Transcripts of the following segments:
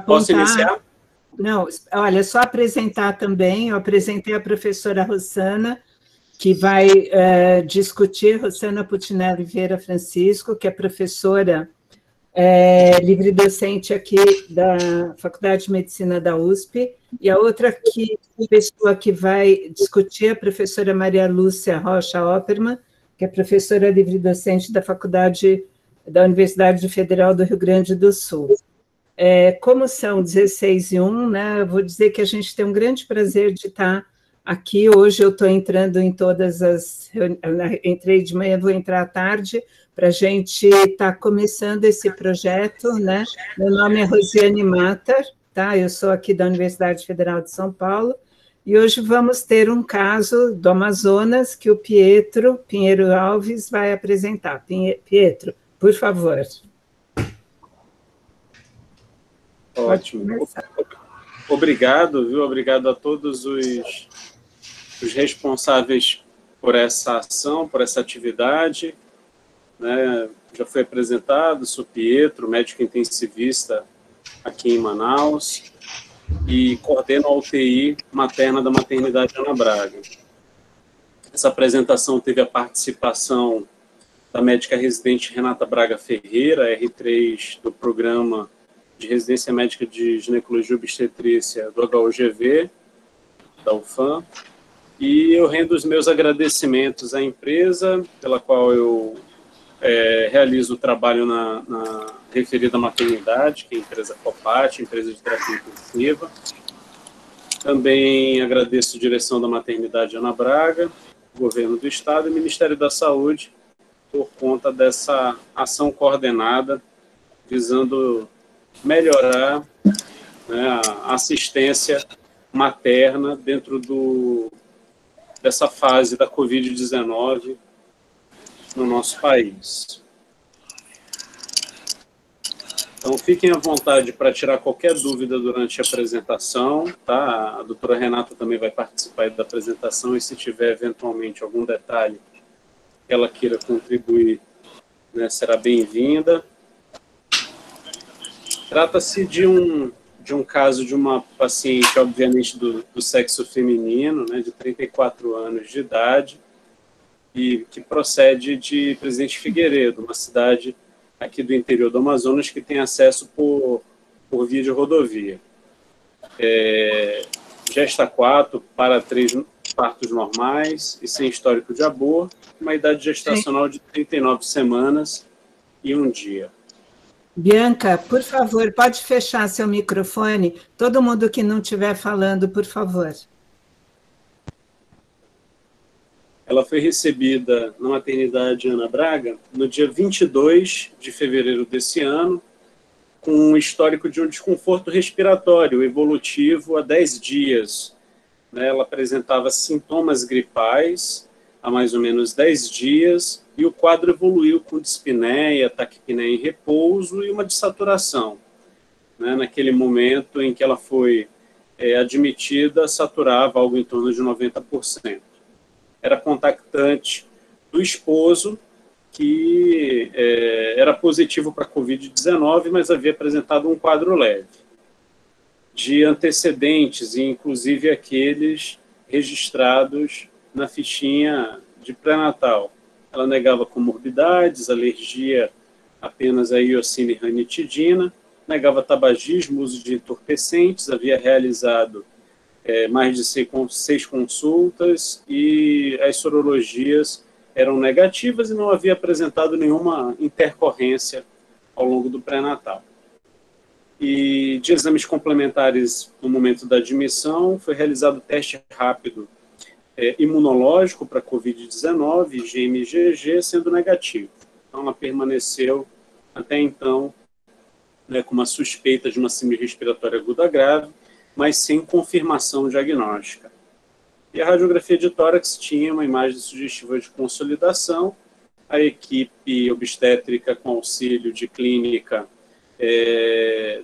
Posso apontar... iniciar? Não, olha, só apresentar também, eu apresentei a professora Rosana, que vai discutir, Rosana Putinelli Vieira Francisco, que é professora livre-docente aqui da Faculdade de Medicina da USP, e a outra pessoa que vai discutir é a professora Maria Lúcia Rocha Oppermann, que é professora livre-docente da Universidade Federal do Rio Grande do Sul. Como são 16 e 1, né, eu vou dizer que a gente tem um grande prazer de estar aqui. Hoje eu estou entrando em todas as... Entrei de manhã, vou entrar à tarde, para a gente estar começando esse projeto, né? Meu nome é Rosiane Matar, tá? Eu sou aqui da Universidade Federal de São Paulo, e hoje vamos ter um caso do Amazonas que o Pietro Pinheiro Alves vai apresentar. Pietro, por favor. Ótimo. Obrigado, viu? Obrigado a todos os responsáveis por essa ação, por essa atividade. Né? Já foi apresentado, sou Pietro, médico intensivista aqui em Manaus, e coordeno a UTI materna da Maternidade Ana Braga. Essa apresentação teve a participação da médica residente Renata Braga Ferreira, R3 do Programa de Residência Médica de Ginecologia e Obstetrícia do HUGV, da UFAM, e eu rendo os meus agradecimentos à empresa pela qual eu realizo o trabalho na referida maternidade, que é a empresa Copat, empresa de terapia intensiva. Também agradeço a direção da Maternidade Ana Braga, Governo do Estado e Ministério da Saúde por conta dessa ação coordenada visando melhorar, né, a assistência materna dentro dessa fase da Covid-19 no nosso país. Então, fiquem à vontade para tirar qualquer dúvida durante a apresentação, tá? A doutora Renata também vai participar da apresentação, e se tiver, eventualmente, algum detalhe que ela queira contribuir, né, será bem-vinda. Trata-se de um caso de uma paciente, obviamente, do sexo feminino, né, de 34 anos de idade, e que procede de Presidente Figueiredo, uma cidade aqui do interior do Amazonas que tem acesso por via de rodovia. Gesta 4 para 3 partos normais e sem histórico de aborto, uma idade gestacional de 39 semanas e 1 dia. Bianca, por favor, pode fechar seu microfone? Todo mundo que não estiver falando, por favor. Ela foi recebida na maternidade Ana Braga no dia 22 de fevereiro desse ano, com um histórico de um desconforto respiratório evolutivo há 10 dias. Ela apresentava sintomas gripais há mais ou menos 10 dias, e o quadro evoluiu com dispneia, taquipneia em repouso e uma dessaturação. Naquele momento em que ela foi admitida, saturava algo em torno de 90%. Era contactante do esposo, que era positivo para a Covid-19, mas havia apresentado um quadro leve. De antecedentes, e inclusive aqueles registrados na fichinha de pré-natal. Ela negava comorbidades, alergia apenas a iosina e ranitidina, negava tabagismo, uso de entorpecentes, havia realizado mais de 6 consultas, e as sorologias eram negativas e não havia apresentado nenhuma intercorrência ao longo do pré-natal. E de exames complementares no momento da admissão, foi realizado teste rápido imunológico para Covid-19, IgM-IgG, sendo negativo. Então, ela permaneceu até então, né, com uma suspeita de uma síndrome respiratória aguda grave, mas sem confirmação diagnóstica. E a radiografia de tórax tinha uma imagem sugestiva de consolidação. A equipe obstétrica, com auxílio de clínica,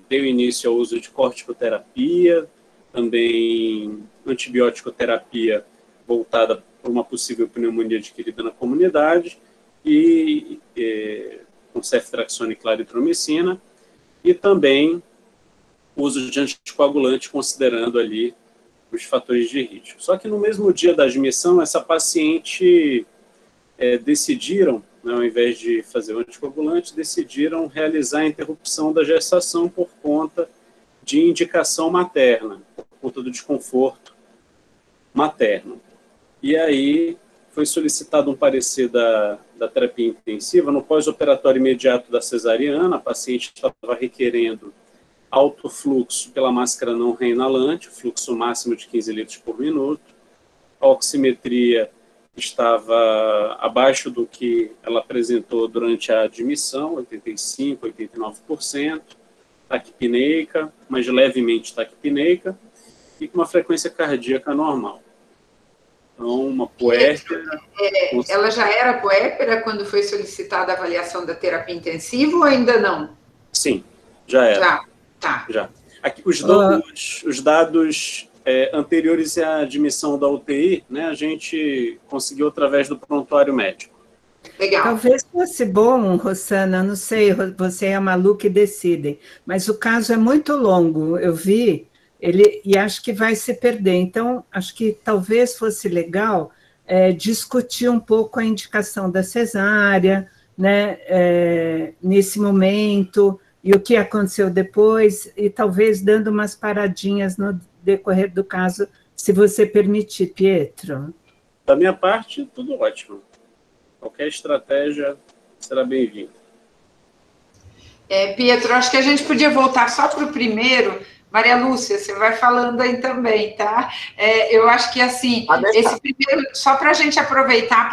deu início ao uso de corticoterapia, também antibiótico-terapia voltada para uma possível pneumonia adquirida na comunidade, com ceftriaxona e claritromicina, e também uso de anticoagulante, considerando ali os fatores de risco. Só que no mesmo dia da admissão, essa paciente decidiram, né, ao invés de fazer o anticoagulante, decidiram realizar a interrupção da gestação por conta de indicação materna, por conta do desconforto materno. E aí foi solicitado um parecer da terapia intensiva no pós-operatório imediato da cesariana. A paciente estava requerendo alto fluxo pela máscara não reinalante, fluxo máximo de 15 litros por minuto. A oximetria estava abaixo do que ela apresentou durante a admissão, 85%, 89%, taquipneica, mas levemente taquipneica, e com uma frequência cardíaca normal. Então, uma puérpera... Ela já era puérpera quando foi solicitada a avaliação da terapia intensiva ou ainda não? Sim, já era. Já, tá. Já. Aqui, os dados anteriores à admissão da UTI, né, a gente conseguiu através do prontuário médico. Legal. Talvez fosse bom, Rosana, não sei, você é a Malu que decidem, mas o caso é muito longo, eu vi, e acho que vai se perder. Então, acho que talvez fosse legal discutir um pouco a indicação da cesárea, né, nesse momento, e o que aconteceu depois, e talvez dando umas paradinhas no decorrer do caso, se você permitir, Pietro. Da minha parte, tudo ótimo. Qualquer estratégia será bem-vinda. Pietro, acho que a gente podia voltar só para o primeiro. Maria Lúcia, você vai falando aí também, tá? Eu acho que, assim, esse primeiro, só para a gente aproveitar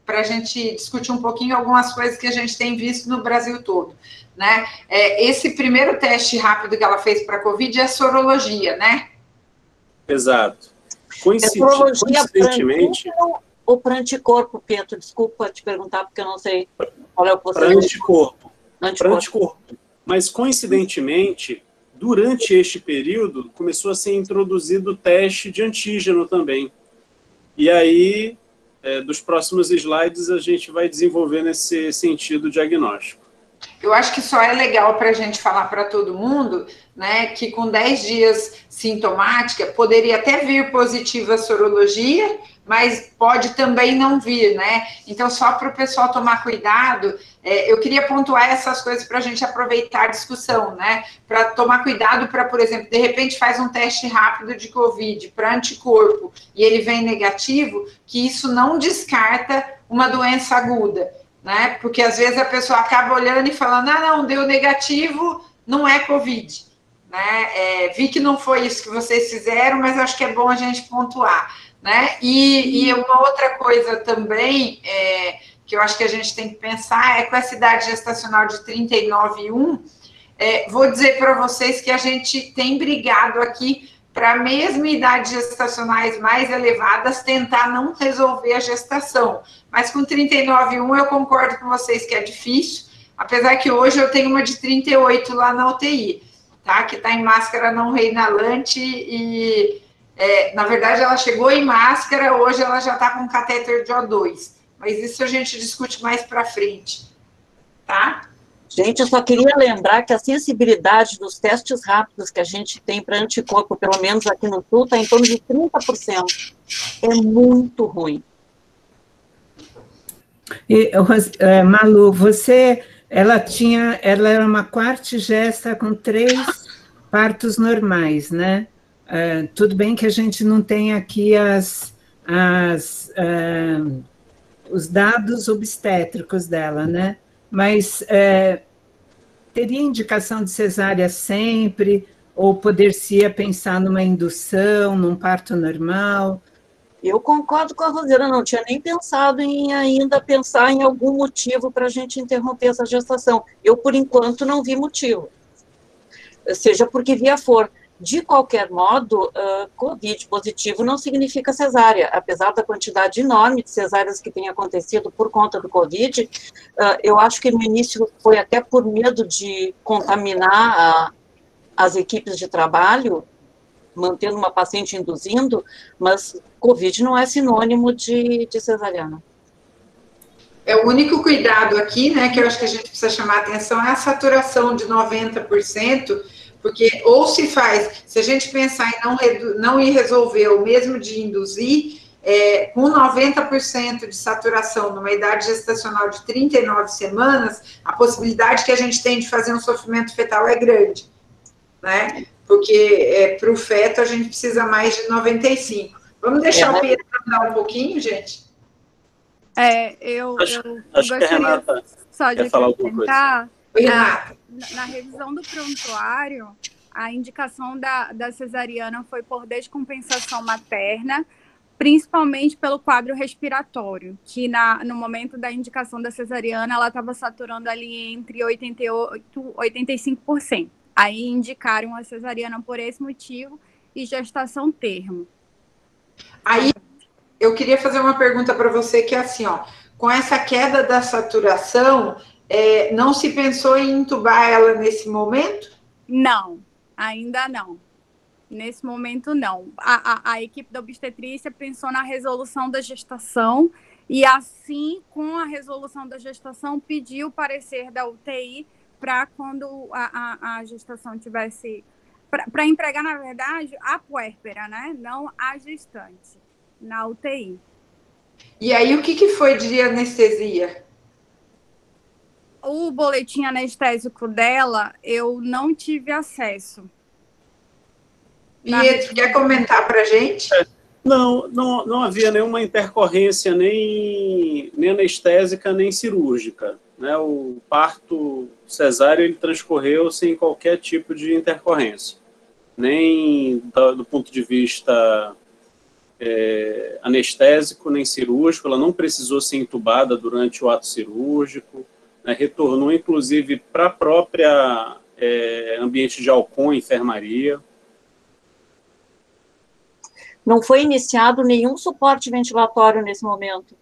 para a gente discutir um pouquinho algumas coisas que a gente tem visto no Brasil todo, né? Esse primeiro teste rápido que ela fez para a Covid é sorologia, né? Exato. Coincidentemente... Ou para anticorpo, Pietro? Desculpa te perguntar, porque eu não sei qual é o procedimento. Para anticorpo. Mas, coincidentemente, durante este período, começou a ser introduzido o teste de antígeno também. E aí, dos próximos slides, a gente vai desenvolver nesse sentido diagnóstico. Eu acho que só é legal para a gente falar para todo mundo, né, que com 10 dias sintomática, poderia até vir positiva a sorologia, mas pode também não vir, né? Então, só para o pessoal tomar cuidado, eu queria pontuar essas coisas para a gente aproveitar a discussão, né? Para tomar cuidado para, por exemplo, de repente faz um teste rápido de Covid para anticorpo e ele vem negativo, que isso não descarta uma doença aguda, né? Porque às vezes a pessoa acaba olhando e falando, não, deu negativo, não é Covid, né? Vi que não foi isso que vocês fizeram, mas acho que é bom a gente pontuar, né? E uma outra coisa também, que eu acho que a gente tem que pensar, com essa idade gestacional de 39,1, vou dizer para vocês que a gente tem brigado aqui para mesmo idades gestacionais mais elevadas tentar não resolver a gestação. Mas com 39,1 eu concordo com vocês que é difícil, apesar que hoje eu tenho uma de 38 lá na UTI, tá? Que está em máscara não reinalante e, na verdade, ela chegou em máscara, hoje ela já está com catéter de O2. Mas isso a gente discute mais para frente, tá? Gente, eu só queria lembrar que a sensibilidade dos testes rápidos que a gente tem para anticorpo, pelo menos aqui no Sul, está em torno de 30%. É muito ruim. E, Malu, ela era uma quartigesta com 3 partos normais, né? Tudo bem que a gente não tem aqui os dados obstétricos dela, né? Mas teria indicação de cesárea sempre, ou poder-se pensar numa indução, num parto normal? Eu concordo com a Rosana, não tinha nem pensado em ainda pensar em algum motivo para a gente interromper essa gestação. Eu, por enquanto, não vi motivo. Seja porque via for. De qualquer modo, Covid positivo não significa cesárea. Apesar da quantidade enorme de cesáreas que tem acontecido por conta do Covid, eu acho que no início foi até por medo de contaminar as equipes de trabalho, mantendo uma paciente induzindo, mas Covid não é sinônimo de cesariana. O único cuidado aqui, né, que eu acho que a gente precisa chamar a atenção é a saturação de 90%, Porque ou se faz, se a gente pensar em não ir resolver, ou mesmo de induzir, com 90% de saturação numa idade gestacional de 39 semanas, a possibilidade que a gente tem de fazer um sofrimento fetal é grande, né? Porque para o feto a gente precisa mais de 95. Vamos deixar o Pietro andar um pouquinho, gente? Eu acho que a Renata só de quer falar alguma coisa. Oi, Renata. Na revisão do prontuário, a indicação da cesariana foi por descompensação materna, principalmente pelo quadro respiratório, que no momento da indicação da cesariana, ela estava saturando ali entre 88% e 85%. Aí indicaram a cesariana por esse motivo e gestação termo. Aí, eu queria fazer uma pergunta para você, que é assim, ó, com essa queda da saturação, não se pensou em intubar ela nesse momento? Não, ainda não. Nesse momento, não. A equipe da obstetrícia pensou na resolução da gestação e, assim, com a resolução da gestação, pediu o parecer da UTI para quando a gestação tivesse... Para empregar, na verdade, a puérpera, né? Não a gestante, na UTI. E aí, o que foi de anestesia? O boletim anestésico dela, eu não tive acesso. Pietro, quer comentar para a gente? Não havia nenhuma intercorrência, nem anestésica, nem cirúrgica, né? O parto cesáreo ele transcorreu sem qualquer tipo de intercorrência, nem do ponto de vista anestésico, nem cirúrgico. Ela não precisou ser entubada durante o ato cirúrgico, né? Retornou, inclusive, para a própria ambiente de Alcon, enfermaria. Não foi iniciado nenhum suporte ventilatório nesse momento?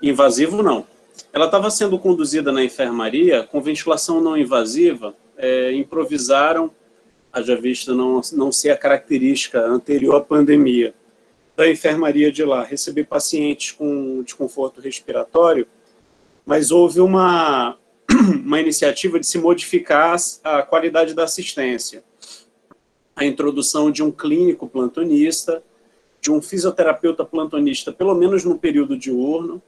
Invasivo, não. Ela estava sendo conduzida na enfermaria com ventilação não invasiva, improvisaram, haja vista não ser a característica anterior à pandemia da enfermaria de lá, receber pacientes com desconforto respiratório, mas houve uma iniciativa de se modificar a qualidade da assistência. A introdução de um clínico plantonista, de um fisioterapeuta plantonista, pelo menos no período diurno,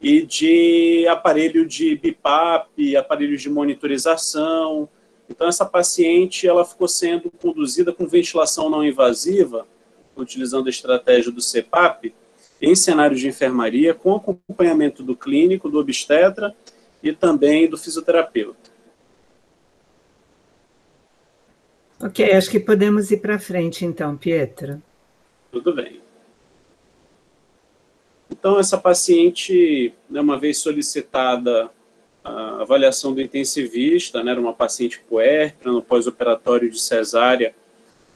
e de aparelho de BIPAP, aparelhos de monitorização. Então, essa paciente ela ficou sendo conduzida com ventilação não invasiva, utilizando a estratégia do CPAP, em cenários de enfermaria, com acompanhamento do clínico, do obstetra e também do fisioterapeuta. Ok, acho que podemos ir para frente, então, Pietro. Tudo bem. Então, essa paciente, né, uma vez solicitada a avaliação do intensivista, né, era uma paciente puérpera, no pós-operatório de cesárea,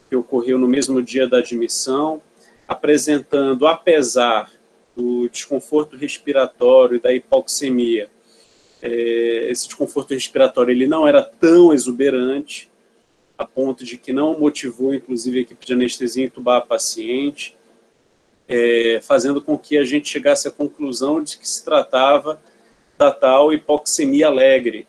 que ocorreu no mesmo dia da admissão, apresentando, apesar do desconforto respiratório e da hipoxemia, esse desconforto respiratório ele não era tão exuberante, a ponto de que não motivou, inclusive, a equipe de anestesia a intubar a paciente, fazendo com que a gente chegasse à conclusão de que se tratava da tal hipoxemia alegre,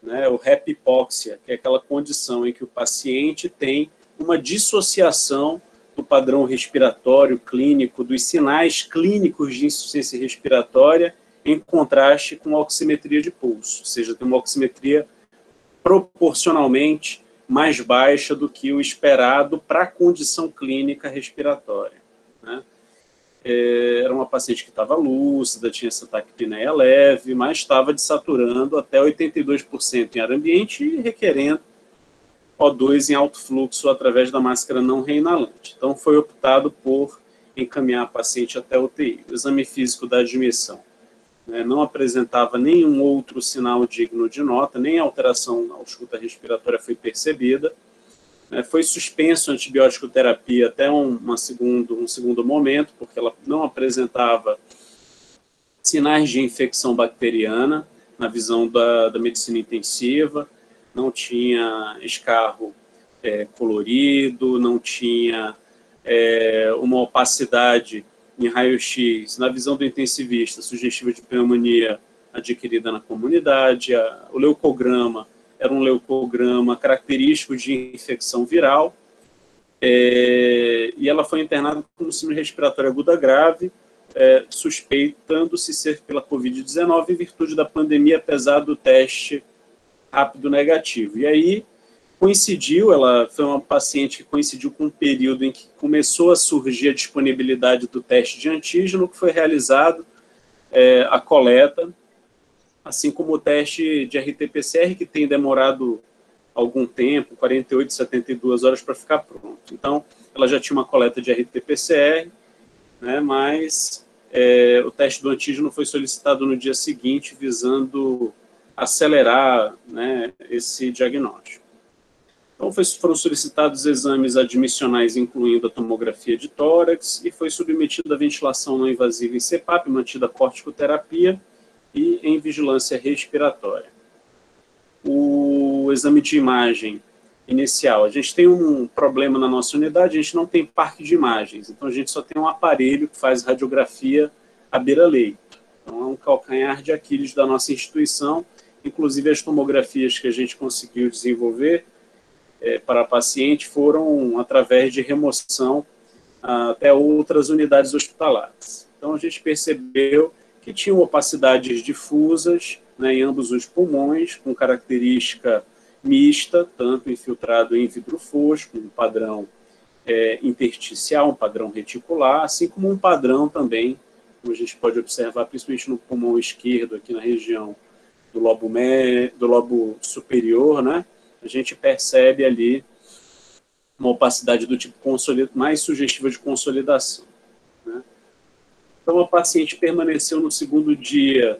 né, o HEP-hipóxia, que é aquela condição em que o paciente tem uma dissociação do padrão respiratório clínico, dos sinais clínicos de insuficiência respiratória, em contraste com a oximetria de pulso, ou seja, tem uma oximetria proporcionalmente mais baixa do que o esperado para a condição clínica respiratória, né? Era uma paciente que estava lúcida, tinha essa taquipneia leve, mas estava desaturando até 82% em ar ambiente e requerendo O2 em alto fluxo através da máscara não reinalante. Então, foi optado por encaminhar a paciente até a UTI. O exame físico da admissão, né, não apresentava nenhum outro sinal digno de nota, nem alteração na ausculta respiratória foi percebida. Foi suspenso a antibiótico terapia até um segundo momento, porque ela não apresentava sinais de infecção bacteriana na visão da medicina intensiva, não tinha escarro colorido, não tinha uma opacidade em raio-x na visão do intensivista, sugestiva de pneumonia adquirida na comunidade, o leucograma era um leucograma característico de infecção viral, e ela foi internada com síndrome respiratória aguda grave, suspeitando-se ser pela Covid-19 em virtude da pandemia, apesar do teste rápido negativo. E aí coincidiu, ela foi uma paciente que coincidiu com um período em que começou a surgir a disponibilidade do teste de antígeno, que foi realizado a coleta, assim como o teste de RT-PCR, que tem demorado algum tempo, 48, 72 horas para ficar pronto. Então, ela já tinha uma coleta de RT-PCR, né, mas o teste do antígeno foi solicitado no dia seguinte, visando acelerar, né, esse diagnóstico. Então, foram solicitados exames admissionais, incluindo a tomografia de tórax, e foi submetida a ventilação não invasiva em CPAP, mantida a corticoterapia e em vigilância respiratória. O exame de imagem inicial, a gente tem um problema na nossa unidade, a gente não tem parque de imagens, então a gente só tem um aparelho que faz radiografia à beira-leito. Então, é um calcanhar de Aquiles da nossa instituição, inclusive as tomografias que a gente conseguiu desenvolver para a paciente foram através de remoção até outras unidades hospitalares. Então, a gente percebeu que tinham opacidades difusas, né, em ambos os pulmões, com característica mista, tanto infiltrado em vidro fosco, um padrão intersticial, um padrão reticular, assim como um padrão também, como a gente pode observar, principalmente no pulmão esquerdo, aqui na região do lobo superior, né? A gente percebe ali uma opacidade do tipo mais sugestiva de consolidação, né? Então, a paciente permaneceu no segundo dia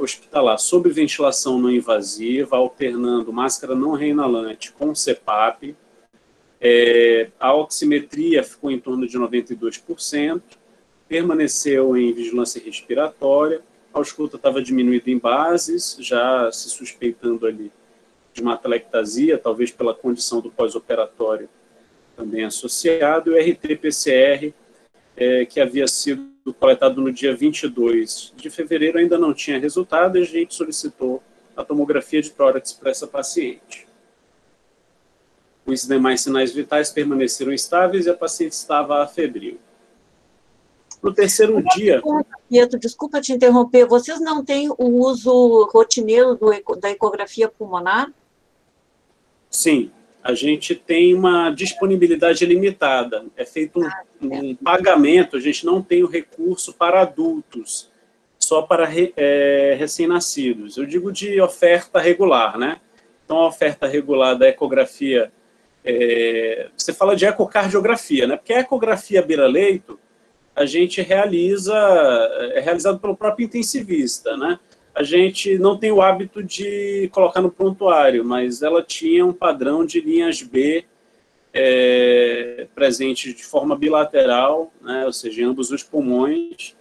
hospitalar sob ventilação não invasiva, alternando máscara não reinalante com CPAP. A oximetria ficou em torno de 92%, permaneceu em vigilância respiratória, a ausculta estava diminuída em bases, já se suspeitando ali de uma atelectasia, talvez pela condição do pós-operatório também associado, e o RT-PCR, que havia sido coletado no dia 22 de fevereiro, ainda não tinha resultado, e a gente solicitou a tomografia de tórax para essa paciente. Os demais sinais vitais permaneceram estáveis e a paciente estava afebril. No terceiro dia... Pietro, desculpa te interromper, vocês não têm o uso rotineiro da ecografia pulmonar? Sim, a gente tem uma disponibilidade limitada. É feito um pagamento, a gente não tem o recurso para adultos, só para recém-nascidos. Eu digo de oferta regular, né? Então, a oferta regular da ecografia, você fala de ecocardiografia, né? Porque a ecografia beira-leito, a gente é realizado pelo próprio intensivista, né? A gente não tem o hábito de colocar no prontuário, mas ela tinha um padrão de linhas B presente de forma bilateral, né, ou seja, em ambos os pulmões,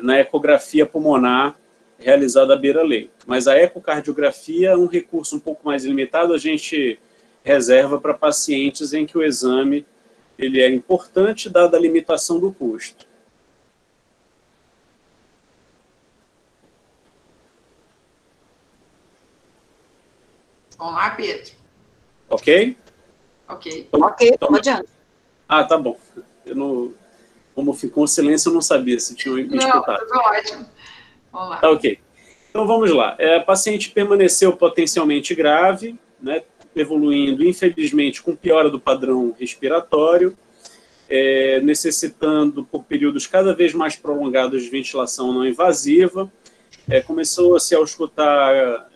na ecografia pulmonar realizada à beira-leito. Mas a ecocardiografia é um recurso um pouco mais limitado, a gente reserva para pacientes em que o exame ele é importante, dada a limitação do custo. Vamos lá, Pedro. Ok? Ok. Ok, adiante. Ah, tá bom. Como ficou um silêncio, eu não sabia se tinham me escutado. Tudo ótimo. Vamos lá. Tá, ok. Então, vamos lá. A paciente permaneceu potencialmente grave, né, evoluindo, infelizmente, com piora do padrão respiratório, necessitando, por períodos cada vez mais prolongados de ventilação não invasiva. Começou a se auscultar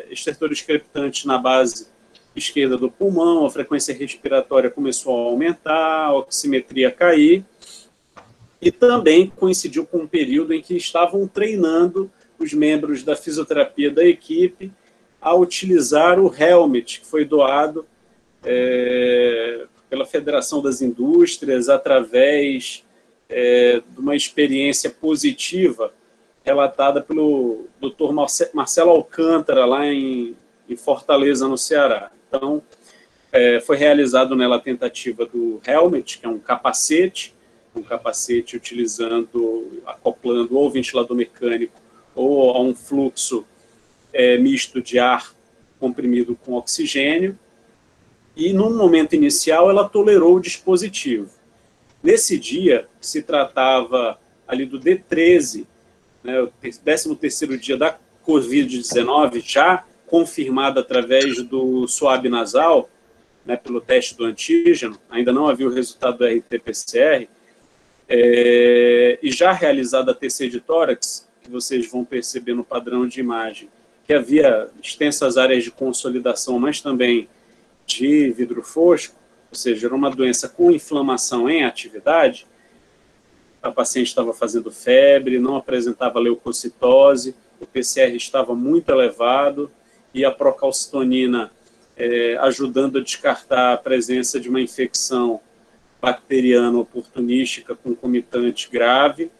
estertores crepitantes na base esquerda do pulmão, a frequência respiratória começou a aumentar, a oximetria a cair, e também coincidiu com um período em que estavam treinando os membros da fisioterapia da equipe a utilizar o helmet, que foi doado pela Federação das Indústrias, através de uma experiência positiva relatada pelo Dr. Marcelo Alcântara, lá em Fortaleza, no Ceará. Então, foi realizado nela a tentativa do helmet, que é um capacete acoplando ou ventilador mecânico ou a um fluxo misto de ar comprimido com oxigênio, e no momento inicial ela tolerou o dispositivo. Nesse dia, se tratava ali do D13, né, o 13º dia da Covid-19, já confirmado através do swab nasal, né, pelo teste do antígeno, ainda não havia o resultado do RT-PCR, e já realizada a TC de tórax, que vocês vão perceber no padrão de imagem, que havia extensas áreas de consolidação, mas também de vidro fosco, ou seja, era uma doença com inflamação em atividade. A paciente estava fazendo febre, não apresentava leucocitose, o PCR estava muito elevado e a procalcitonina ajudando a descartar a presença de uma infecção bacteriana oportunística concomitante grave.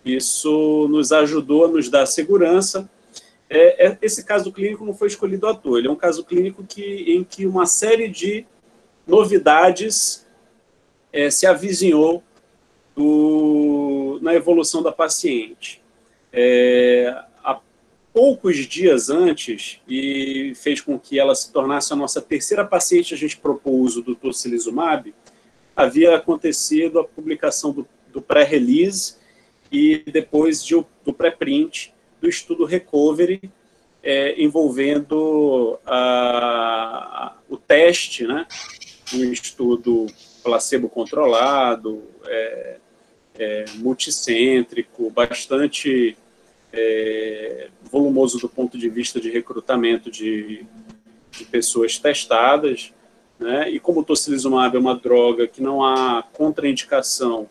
Isso nos ajudou a nos dar segurança. Esse caso clínico não foi escolhido à toa, ele é um caso clínico em que uma série de novidades se avizinhou na evolução da paciente. Há poucos dias antes, e fez com que ela se tornasse a nossa terceira paciente, a gente propôs o uso do tocilizumab, havia acontecido a publicação do pré-release e depois do pré-print do estudo Recovery, envolvendo o teste, né, um estudo placebo-controlado, multicêntrico, bastante volumoso do ponto de vista de recrutamento de pessoas testadas, né? E como o tocilizumab é uma droga que não há contraindicação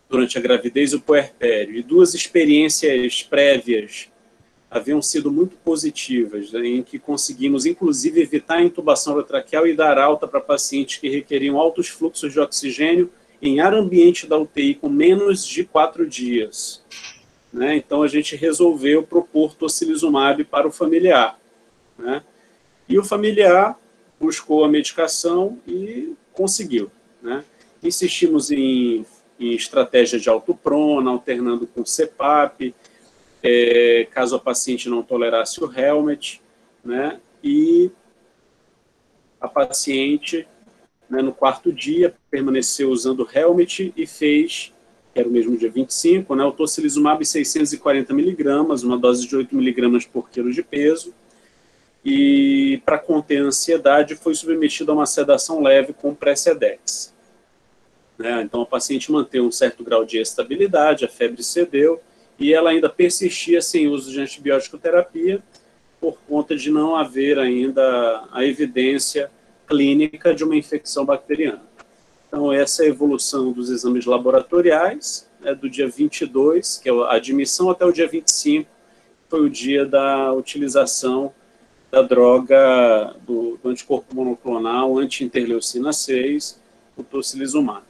durante a gravidez e o puerpério, e duas experiências prévias haviam sido muito positivas, né, em que conseguimos, inclusive, evitar a intubação orotraqueal e dar alta para pacientes que requeriam altos fluxos de oxigênio em ar ambiente da UTI com menos de 4 dias. Né? Então, a gente resolveu propor tocilizumab para o familiar. Né? E o familiar buscou a medicação e conseguiu. Né? Insistimos em estratégia de autoprona, alternando com CPAP, caso a paciente não tolerasse o helmet, né? E a paciente, né, no 4º dia, permaneceu usando o helmet e fez, que era o mesmo dia 25, né, o tocilizumab 640 mg, uma dose de 8 mg por quilo de peso, e para conter a ansiedade foi submetida a uma sedação leve com Precedex. Né? Então a paciente manteve um certo grau de estabilidade, a febre cedeu, e ela ainda persistia sem uso de antibiótico terapia, por conta de não haver ainda a evidência clínica de uma infecção bacteriana. Então, essa é a evolução dos exames laboratoriais, né, do dia 22, que é a admissão, até o dia 25, foi o dia da utilização da droga do anticorpo monoclonal anti-interleucina 6, o tocilizumab.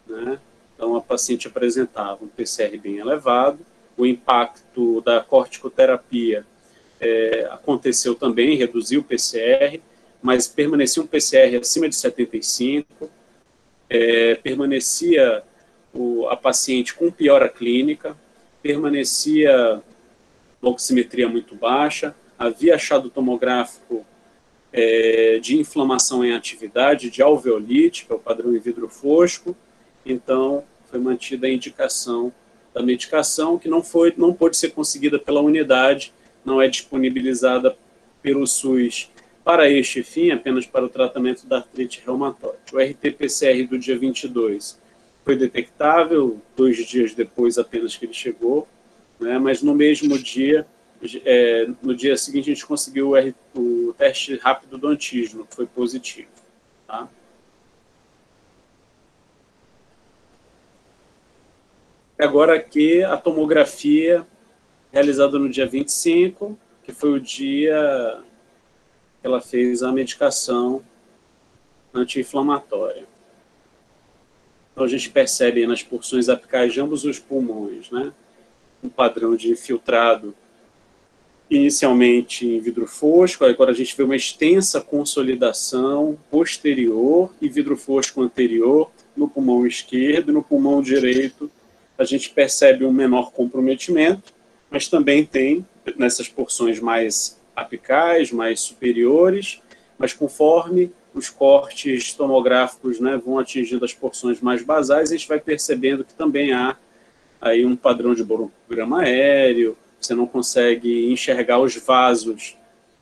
Né? Então, a paciente apresentava um PCR bem elevado, o impacto da corticoterapia aconteceu também, reduziu o PCR, mas permanecia um PCR acima de 75, permanecia a paciente com piora clínica, permanecia oximetria muito baixa, havia achado tomográfico de inflamação em atividade, de alveolite, que é o padrão em vidro fosco, então foi mantida a indicação da medicação, que não pôde ser conseguida pela unidade, não é disponibilizada pelo SUS para este fim, apenas para o tratamento da artrite reumatoide. O RT-PCR do dia 22 foi detectável, 2 dias depois apenas que ele chegou, né, mas no mesmo dia, no dia seguinte, a gente conseguiu o teste rápido do antígeno, que foi positivo. Tá? Agora aqui a tomografia realizada no dia 25, que foi o dia que ela fez a medicação anti-inflamatória. Então a gente percebe nas porções apicais de ambos os pulmões, né, um padrão de filtrado inicialmente em vidro fosco, agora a gente vê uma extensa consolidação posterior e vidro fosco anterior no pulmão esquerdo e no pulmão direito. A gente percebe um menor comprometimento, mas também tem, nessas porções mais apicais, mais superiores, mas conforme os cortes tomográficos, né, vão atingindo as porções mais basais, a gente vai percebendo que também há aí um padrão de broncograma aéreo, você não consegue enxergar os vasos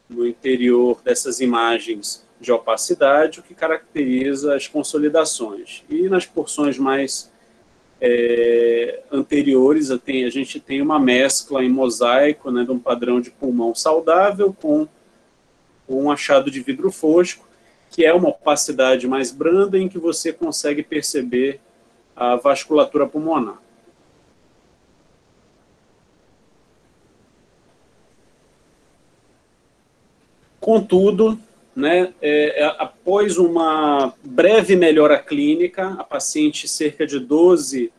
no interior dessas imagens de opacidade, o que caracteriza as consolidações. E nas porções mais anteriores, a gente tem uma mescla em mosaico, né, de um padrão de pulmão saudável com um achado de vidro fosco, que é uma opacidade mais branda em que você consegue perceber a vasculatura pulmonar. Contudo, né, após uma breve melhora clínica, a paciente, cerca de 12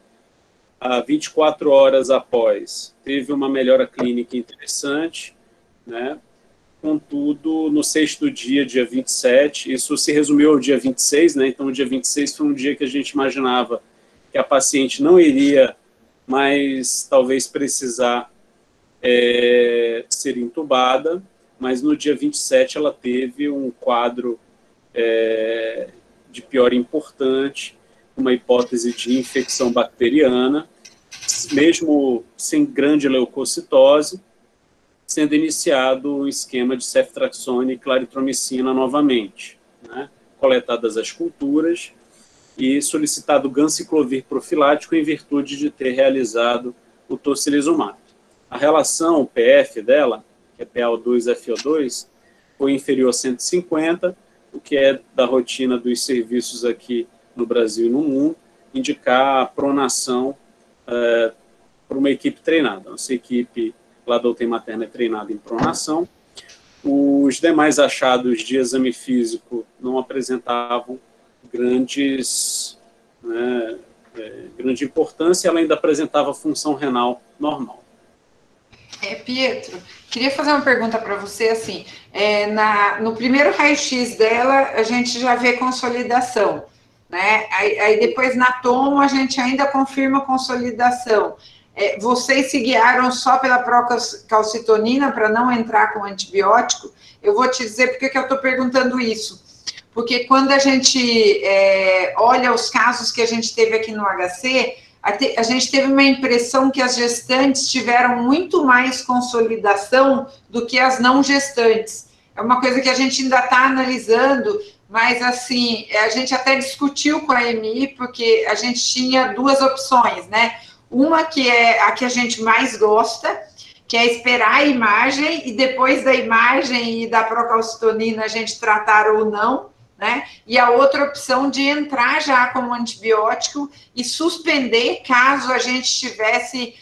a 24 horas após, teve uma melhora clínica interessante, né? Contudo, no 6º dia, dia 27, isso se resumiu ao dia 26, né? Então, o dia 26 foi um dia que a gente imaginava que a paciente não iria mais, talvez, precisar ser intubada, mas no dia 27 ela teve um quadro de piora importante, uma hipótese de infecção bacteriana, mesmo sem grande leucocitose, sendo iniciado um esquema de ceftriaxone e claritromicina novamente, né? Coletadas as culturas e solicitado ganciclovir profilático em virtude de ter realizado o tocilizumab. A relação PF dela, que é PaO2-FO2, foi inferior a 150, o que é da rotina dos serviços aqui no Brasil e no mundo, indicar a pronação para uma equipe treinada. Nossa equipe lá da UTI materna é treinada em pronação. Os demais achados de exame físico não apresentavam grande importância, ela ainda apresentava função renal normal. Pietro, queria fazer uma pergunta para você, assim, no primeiro raio-x dela, a gente já vê consolidação, né? Aí depois na tomo a gente ainda confirma consolidação. Vocês se guiaram só pela procalcitonina para não entrar com antibiótico? Eu vou te dizer porque que eu estou perguntando isso. Porque quando a gente olha os casos que a gente teve aqui no HC, a gente teve uma impressão que as gestantes tiveram muito mais consolidação do que as não gestantes. É uma coisa que a gente ainda está analisando, mas, assim, a gente até discutiu com a EMI, porque a gente tinha duas opções, né? Uma que é a que a gente mais gosta, que é esperar a imagem, e depois da imagem e da procalcitonina a gente tratar ou não, né? E a outra opção de entrar já como antibiótico e suspender caso a gente tivesse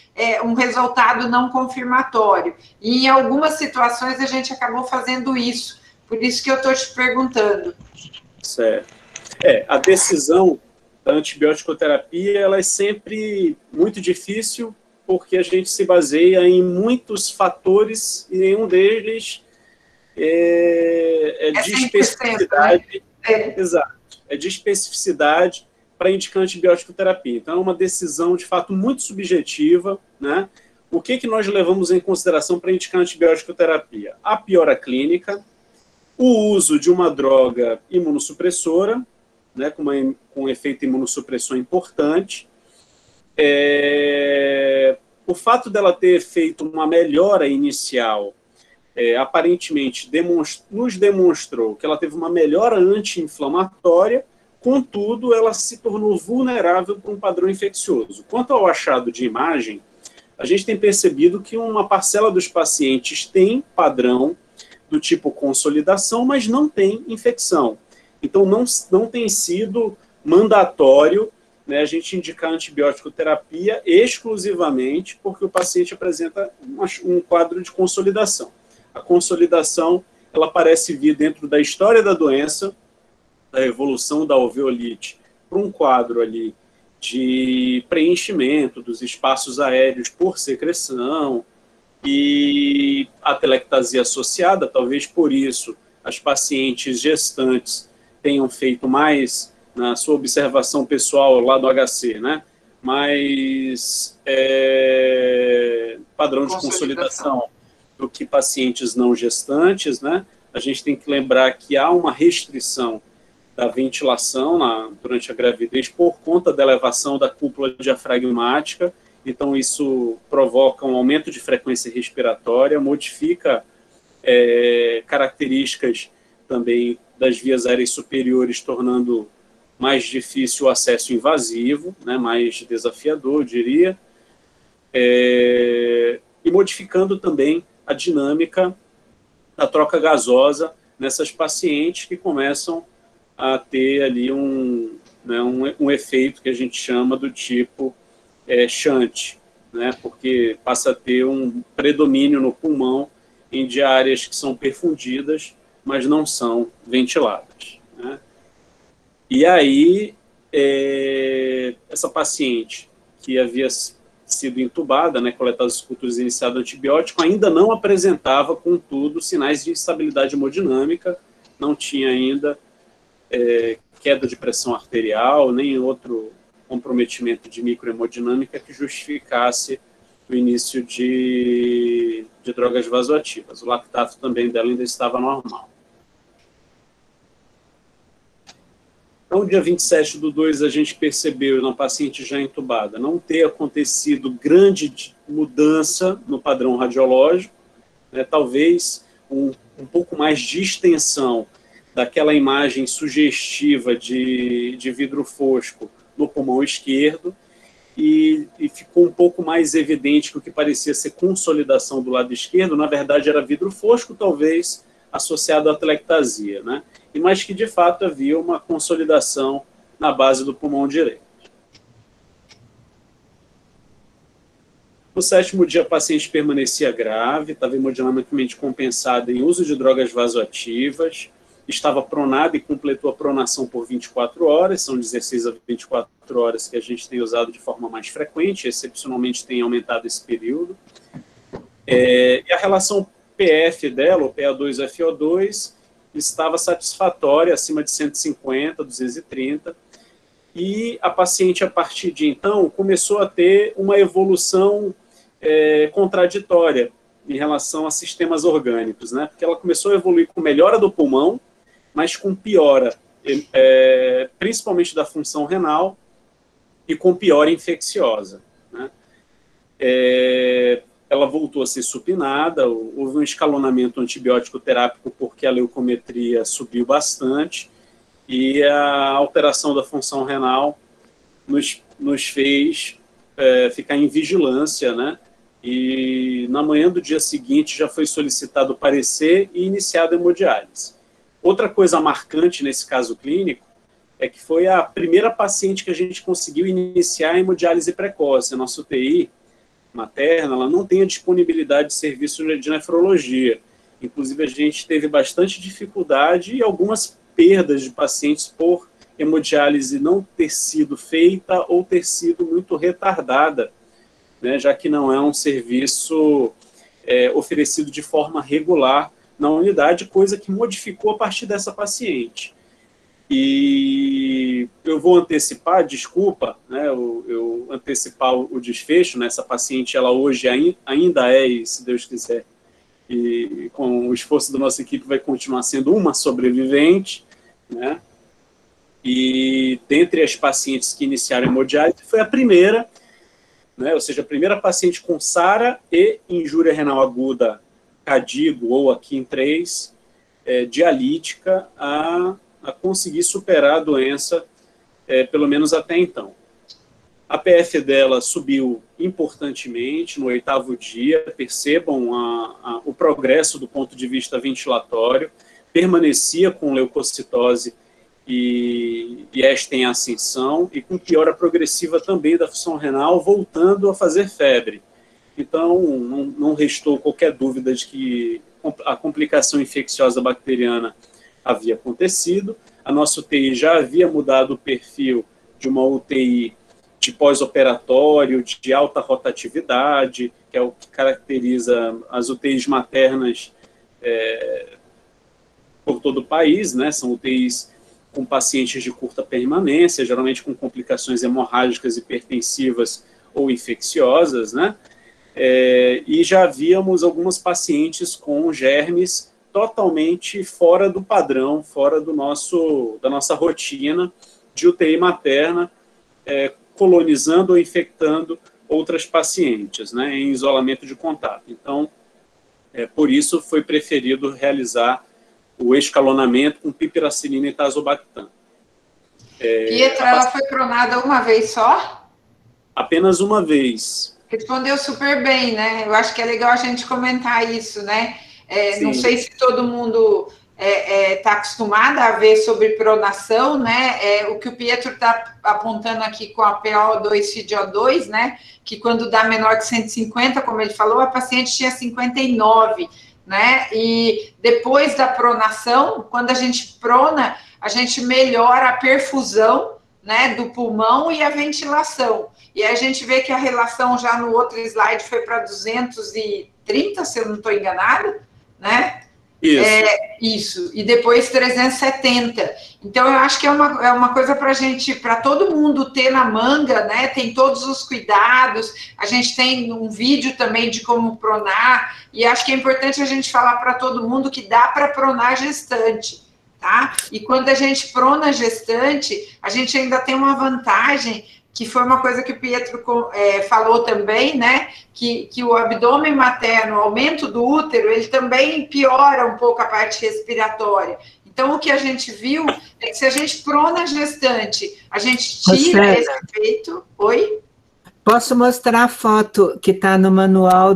um resultado não confirmatório. E em algumas situações a gente acabou fazendo isso. Por isso que eu estou te perguntando. Certo. A decisão da antibiótico-terapia ela é sempre muito difícil, porque a gente se baseia em muitos fatores e nenhum deles de especificidade. Né? Exato. É de especificidade para indicar antibiótico-terapia. Então, é uma decisão, de fato, muito subjetiva, né? O que nós levamos em consideração para indicar antibiótico-terapia? A piora clínica, o uso de uma droga imunossupressora, né, com efeito imunossupressor importante, o fato dela ter feito uma melhora inicial, aparentemente nos demonstrou que ela teve uma melhora anti-inflamatória, contudo, ela se tornou vulnerável para um padrão infeccioso. Quanto ao achado de imagem, a gente tem percebido que uma parcela dos pacientes tem padrão do tipo consolidação, mas não tem infecção. Então, não tem sido mandatório, né, a gente indicar antibiótico-terapia exclusivamente porque o paciente apresenta um quadro de consolidação. A consolidação, ela parece vir dentro da história da doença, da evolução da alveolite, para um quadro ali de preenchimento dos espaços aéreos por secreção e atelectasia associada, talvez por isso as pacientes gestantes tenham feito mais, na sua observação pessoal lá do HC, né? Mais padrão de consolidação do que pacientes não gestantes, né? A gente tem que lembrar que há uma restrição da ventilação durante a gravidez por conta da elevação da cúpula diafragmática, então isso provoca um aumento de frequência respiratória, modifica características também das vias aéreas superiores, tornando mais difícil o acesso invasivo, né, mais desafiador, eu diria, e modificando também a dinâmica da troca gasosa nessas pacientes que começam a ter ali um efeito que a gente chama do tipo shunt, né, porque passa a ter um predomínio no pulmão de áreas que são perfundidas, mas não são ventiladas, né? E aí, essa paciente que havia sido entubada, né, coletadas culturas iniciadas antibiótico, ainda não apresentava, contudo, sinais de instabilidade hemodinâmica, não tinha ainda queda de pressão arterial, nem outro comprometimento de microhemodinâmica que justificasse o início de drogas vasoativas. O lactato também dela ainda estava normal. Então, dia 27/2, a gente percebeu, na paciente já entubada, não ter acontecido grande mudança no padrão radiológico, né, talvez um pouco mais de extensão daquela imagem sugestiva de vidro fosco no pulmão esquerdo, e ficou um pouco mais evidente que o que parecia ser consolidação do lado esquerdo, na verdade era vidro fosco, talvez associado à atelectasia, né? Mas que de fato havia uma consolidação na base do pulmão direito. No 7º dia, a paciente permanecia grave, estava hemodinamicamente compensada em uso de drogas vasoativas, estava pronada e completou a pronação por 24 horas, são 16 a 24 horas que a gente tem usado de forma mais frequente, excepcionalmente tem aumentado esse período. E a relação PF dela, o PA2-FO2, estava satisfatória, acima de 150, 230, e a paciente, a partir de então, começou a ter uma evolução contraditória em relação a sistemas orgânicos, né? Porque ela começou a evoluir com melhora do pulmão, mas com piora, principalmente da função renal, e com piora infecciosa, né? Ela voltou a ser supinada, houve um escalonamento antibiótico terápico porque a leucometria subiu bastante, e a alteração da função renal nos fez ficar em vigilância, né? E na manhã do dia seguinte já foi solicitado o parecer e iniciada a hemodiálise. Outra coisa marcante nesse caso clínico é que foi a primeira paciente que a gente conseguiu iniciar a hemodiálise precoce. A nossa UTI materna, ela não tem a disponibilidade de serviço de nefrologia. Inclusive, a gente teve bastante dificuldade e algumas perdas de pacientes por hemodiálise não ter sido feita ou ter sido muito retardada, né, já que não é um serviço oferecido de forma regular na unidade, coisa que modificou a partir dessa paciente. E eu vou antecipar, desculpa, né, eu antecipar o desfecho, né, essa paciente, ela hoje ainda e se Deus quiser, e com o esforço da nossa equipe vai continuar sendo uma sobrevivente, né, e dentre as pacientes que iniciaram a hemodiálise, foi a primeira, né, ou seja, a primeira paciente com SARA e injúria renal aguda CADIGO ou AKIN 3, dialítica, a conseguir superar a doença, pelo menos até então. A PF dela subiu importantemente no 8º dia, percebam o progresso do ponto de vista ventilatório, permanecia com leucocitose e esta em ascensão, e com piora progressiva também da função renal, voltando a fazer febre. Então, não restou qualquer dúvida de que a complicação infecciosa bacteriana havia acontecido. A nossa UTI já havia mudado o perfil de uma UTI de pós-operatório, de alta rotatividade, que é o que caracteriza as UTIs maternas por todo o país, né? São UTIs com pacientes de curta permanência, geralmente com complicações hemorrágicas, hipertensivas ou infecciosas, né? e já víamos algumas pacientes com germes totalmente fora do padrão, fora da nossa rotina de UTI materna, colonizando ou infectando outras pacientes, né, em isolamento de contato. Então, por isso foi preferido realizar o escalonamento com pipiracilina e tazobactam. Pietro, ela foi pronada uma vez só? Apenas uma vez. Respondeu super bem, né? Eu acho que é legal a gente comentar isso, né? Não sei se todo mundo está acostumado a ver sobre pronação, né? O que o Pietro está apontando aqui com a PO2-FIDO2, né? Que quando dá menor que 150, como ele falou, a paciente tinha 59, né? E depois da pronação, quando a gente prona, a gente melhora a perfusão, né, do pulmão e a ventilação. E aí a gente vê que a relação já no outro slide foi para 230, se eu não estou enganada, né? Isso. Isso. E depois 370. Então, eu acho que é uma coisa para todo mundo ter na manga, né? Tem todos os cuidados. A gente tem um vídeo também de como pronar. E acho que é importante a gente falar para todo mundo que dá para pronar gestante. Tá? E quando a gente prona gestante, a gente ainda tem uma vantagem, que foi uma coisa que o Pietro falou também, né? Que o abdômen materno, o aumento do útero, ele também piora um pouco a parte respiratória. Então, o que a gente viu é que se a gente prona gestante, a gente tira esse efeito. Oi? Posso mostrar a foto que está no manual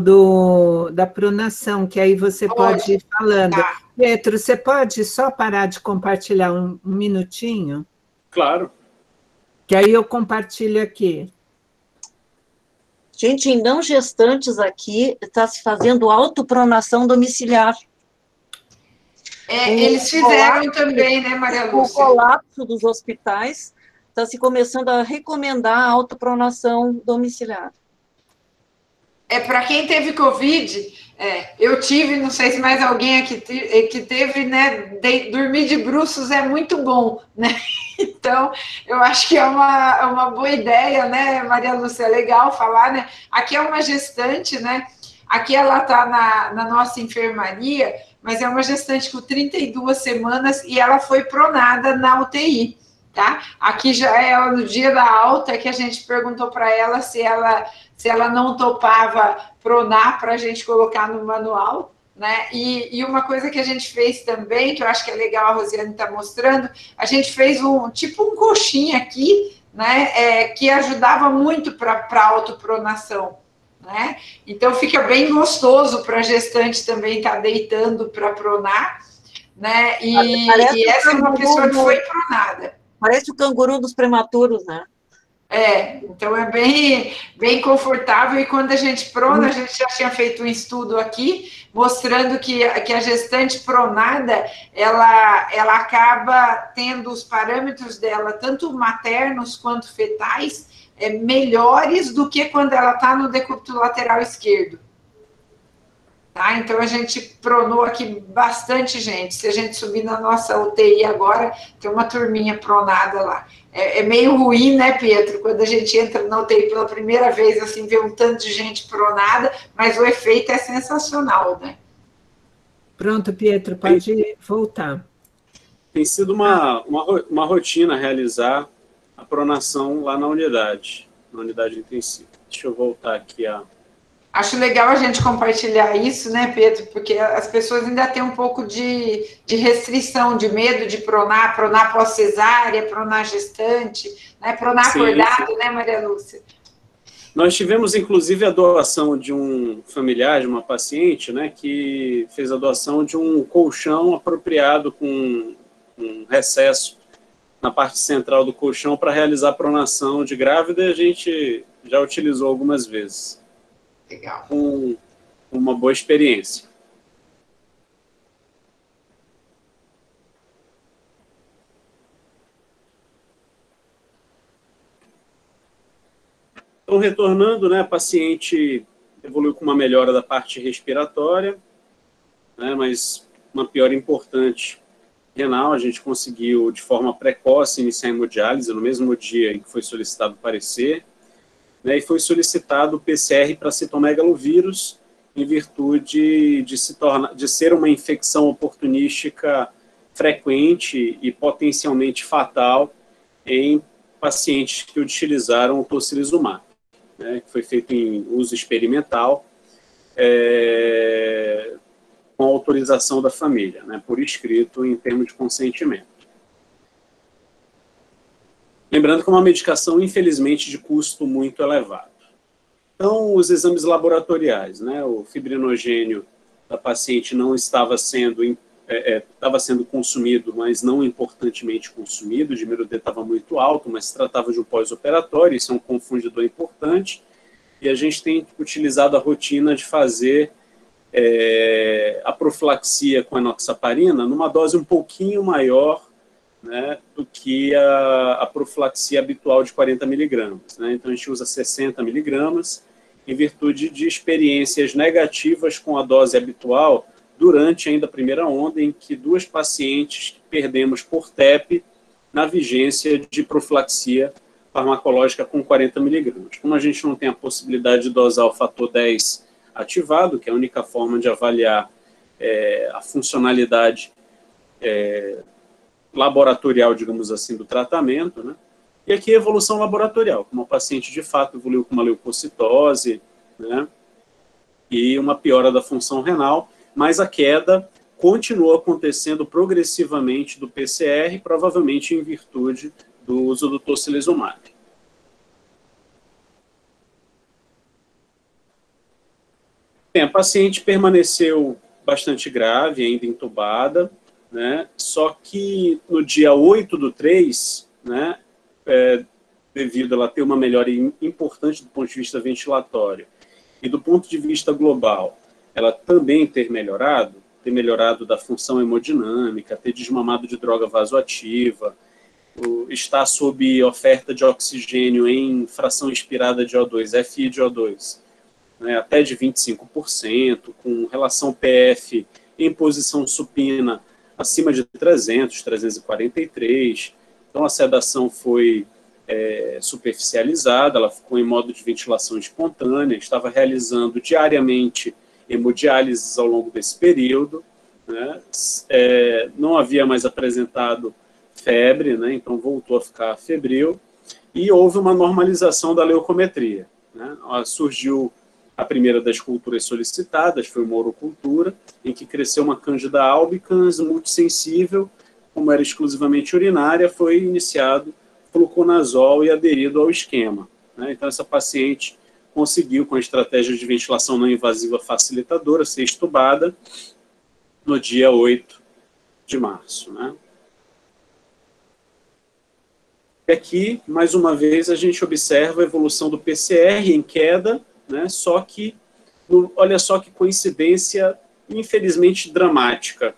da pronação, que aí você pode ir falando. Tá. Pietro, você pode só parar de compartilhar um minutinho? Claro. Que aí eu compartilho aqui. Gente, em não gestantes aqui, está se fazendo autopronação domiciliar. Eles fizeram também, né, Maria Lúcia? Com o colapso dos hospitais, está se começando a recomendar a autopronação domiciliar. Para quem teve Covid, eu tive, não sei se mais alguém aqui que teve, né? Dormir de bruços é muito bom, né? Então, eu acho que é uma boa ideia, né, Maria Lúcia? É legal falar, né? Aqui é uma gestante, né? Aqui ela está na nossa enfermaria, mas é uma gestante com 32 semanas e ela foi pronada na UTI. Tá? Aqui já é no dia da alta que a gente perguntou para ela se ela não topava pronar para a gente colocar no manual, né? E uma coisa que a gente fez também, que eu acho que é legal, a Rosiane está mostrando, a gente fez um coxinha aqui, né? Que ajudava muito para a autopronação, né? Então fica bem gostoso para a gestante também estar deitando para pronar, né? E essa é uma pessoa que foi pronada. Parece o canguru dos prematuros, né? Então é bem confortável, e quando a gente prona, a gente já tinha feito um estudo aqui, mostrando que a gestante pronada, ela acaba tendo os parâmetros dela, tanto maternos quanto fetais, melhores do que quando ela está no decúbito lateral esquerdo. Tá? Então, a gente pronou aqui bastante gente. Se a gente subir na nossa UTI agora, tem uma turminha pronada lá. É meio ruim, né, Pietro? Quando a gente entra na UTI pela primeira vez, assim, vê um tanto de gente pronada, mas o efeito é sensacional, né? Pronto, Pietro, pode voltar. Tem sido uma rotina realizar a pronação lá na unidade intensiva. Deixa eu voltar aqui Acho legal a gente compartilhar isso, né, Pedro? Porque as pessoas ainda têm um pouco de restrição, de medo de pronar pós-cesárea, pronar gestante, né? Pronar acordado, né, Maria Lúcia? Nós tivemos, inclusive, a doação de um familiar, de uma paciente, né, que fez a doação de um colchão apropriado com um recesso na parte central do colchão para realizar a pronação de grávida, e a gente já utilizou algumas vezes. Legal. Com uma boa experiência. Então, retornando, né, a paciente evoluiu com uma melhora da parte respiratória, né, mas uma piora importante renal. A gente conseguiu, de forma precoce, iniciar a hemodiálise no mesmo dia em que foi solicitado o parecer. né, e foi solicitado o PCR para citomegalovírus, em virtude de ser uma infecção oportunística frequente e potencialmente fatal em pacientes que utilizaram o tocilizumab, né, que foi feito em uso experimental, com autorização da família, né, por escrito, em termos de consentimento. Lembrando que é uma medicação, infelizmente, de custo muito elevado. Então, os exames laboratoriais, né, o fibrinogênio da paciente não estava sendo, estava sendo consumido, mas não importantemente consumido, o dímero D estava muito alto, mas se tratava de um pós-operatório, isso é um confundidor importante, e a gente tem utilizado a rotina de fazer a profilaxia com enoxaparina numa dose um pouquinho maior, né, do que a profilaxia habitual de 40 miligramas. Né? Então, a gente usa 60 miligramas, em virtude de experiências negativas com a dose habitual durante ainda a primeira onda, em que 2 pacientes perdemos por TEP na vigência de profilaxia farmacológica com 40 miligramas. Como a gente não tem a possibilidade de dosar o fator 10 ativado, que é a única forma de avaliar a funcionalidade laboratorial, digamos assim, do tratamento, né? E aqui a evolução laboratorial, como o paciente de fato evoluiu com uma leucocitose, né? E uma piora da função renal, mas a queda continua acontecendo progressivamente do PCR, provavelmente em virtude do uso do tocilizumab. A paciente permaneceu bastante grave, ainda entubada, né? Só que no dia 8/3, né, devido a ela ter uma melhora importante do ponto de vista ventilatório e do ponto de vista global, ela também ter melhorado da função hemodinâmica, ter desmamado de droga vasoativa, está sob oferta de oxigênio em fração inspirada de O2, FI de O2, né, até de 25%, com relação PF em posição supina acima de 300, 343. Então, a sedação foi superficializada, ela ficou em modo de ventilação espontânea, estava realizando diariamente hemodiálises ao longo desse período, né, não havia mais apresentado febre, né, então voltou a ficar febril, e houve uma normalização da leucometria. Né, surgiu a primeira das culturas solicitadas, foi uma urocultura, em que cresceu uma Candida albicans multissensível, como era exclusivamente urinária, foi iniciado fluconazol e aderido ao esquema. Né? Então, essa paciente conseguiu, com a estratégia de ventilação não invasiva facilitadora, ser estubada no dia 8 de março. Né? E aqui, mais uma vez, a gente observa a evolução do PCR em queda, né? Só que, olha só que coincidência, infelizmente dramática.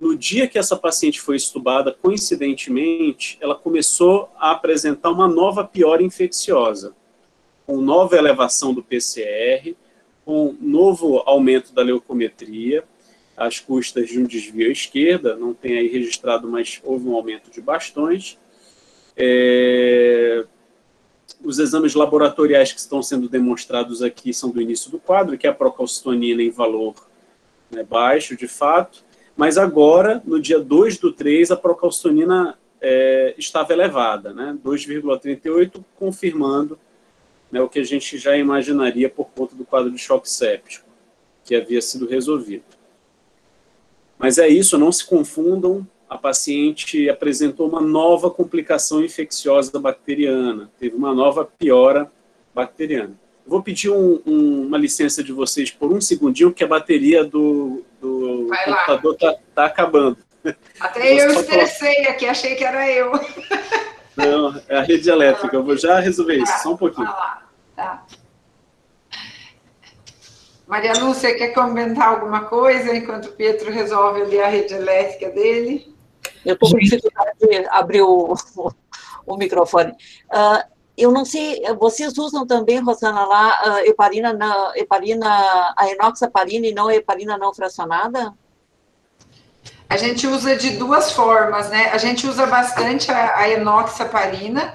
No dia que essa paciente foi estubada, coincidentemente, ela começou a apresentar uma nova piora infecciosa, com nova elevação do PCR, com novo aumento da leucometria, às custas de um desvio à esquerda, não tem aí registrado, mas houve um aumento de bastões. Os exames laboratoriais que estão sendo demonstrados aqui são do início do quadro, que é a procalcitonina em valor, né, baixo, de fato, mas agora, no dia 2/3, a procalcitonina estava elevada, né, 2,38, confirmando, né, o que a gente já imaginaria por conta do quadro de choque séptico, que havia sido resolvido. Mas é isso, não se confundam, a paciente apresentou uma nova complicação infecciosa bacteriana, teve uma nova piora bacteriana. Vou pedir uma licença de vocês por um segundinho, porque a bateria do computador está acabando. Até eu estressei aqui, achei que era eu. Não, é a rede elétrica, eu vou já resolver isso, só um pouquinho. Tá. Maria Lúcia, quer comentar alguma coisa enquanto o Pietro resolve ali a rede elétrica dele? Eu estou com dificuldade de abrir o microfone. Eu não sei, vocês usam também, Rosana, lá a enoxaparina e não a heparina não fracionada? A gente usa de duas formas, né? A gente usa bastante a enoxaparina,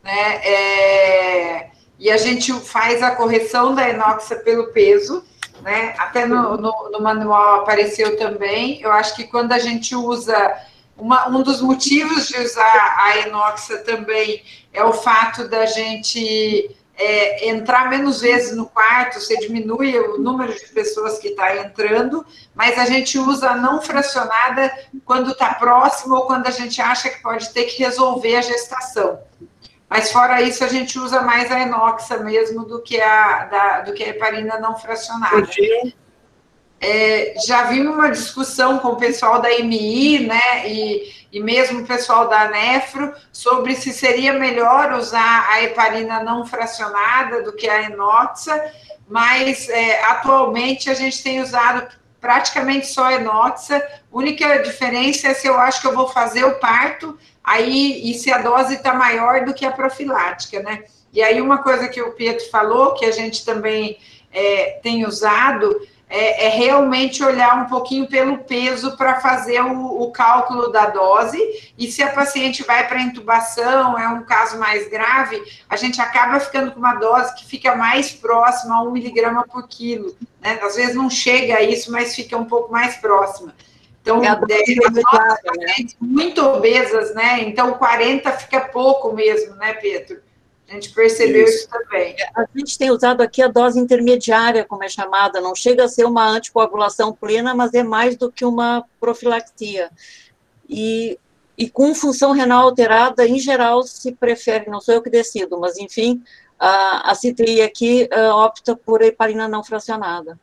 né? e a gente faz a correção da enoxa pelo peso, né? Até no manual apareceu também. Eu acho que quando a gente usa, um dos motivos de usar a enoxa também é o fato da gente entrar menos vezes no quarto, você diminui o número de pessoas que está entrando, mas a gente usa a não fracionada quando está próximo ou quando a gente acha que pode ter que resolver a gestação. Mas fora isso, a gente usa mais a enoxa mesmo do que a heparina não fracionada. Já vi uma discussão com o pessoal da MI, né, e mesmo o pessoal da Nefro, sobre se seria melhor usar a heparina não fracionada do que a enoxa, mas atualmente a gente tem usado praticamente só a enoxa. A única diferença é se eu acho que eu vou fazer o parto, aí, e se a dose está maior do que a profilática, né? E aí uma coisa que o Pietro falou, que a gente também tem usado, é realmente olhar um pouquinho pelo peso para fazer o cálculo da dose, e se a paciente vai para intubação, é um caso mais grave, a gente acaba ficando com uma dose que fica mais próxima a 1 miligrama por quilo, né? Às vezes não chega a isso, mas fica um pouco mais próxima. Então, as nossas pacientes muito obesas, né? Então, 40 fica pouco mesmo, né, Pedro? A gente percebeu isso também. A gente tem usado aqui a dose intermediária, como é chamada, não chega a ser uma anticoagulação plena, mas é mais do que uma profilaxia. E com função renal alterada, em geral, se prefere, não sou eu que decido, mas, enfim, a CTI aqui opta por heparina não fracionada.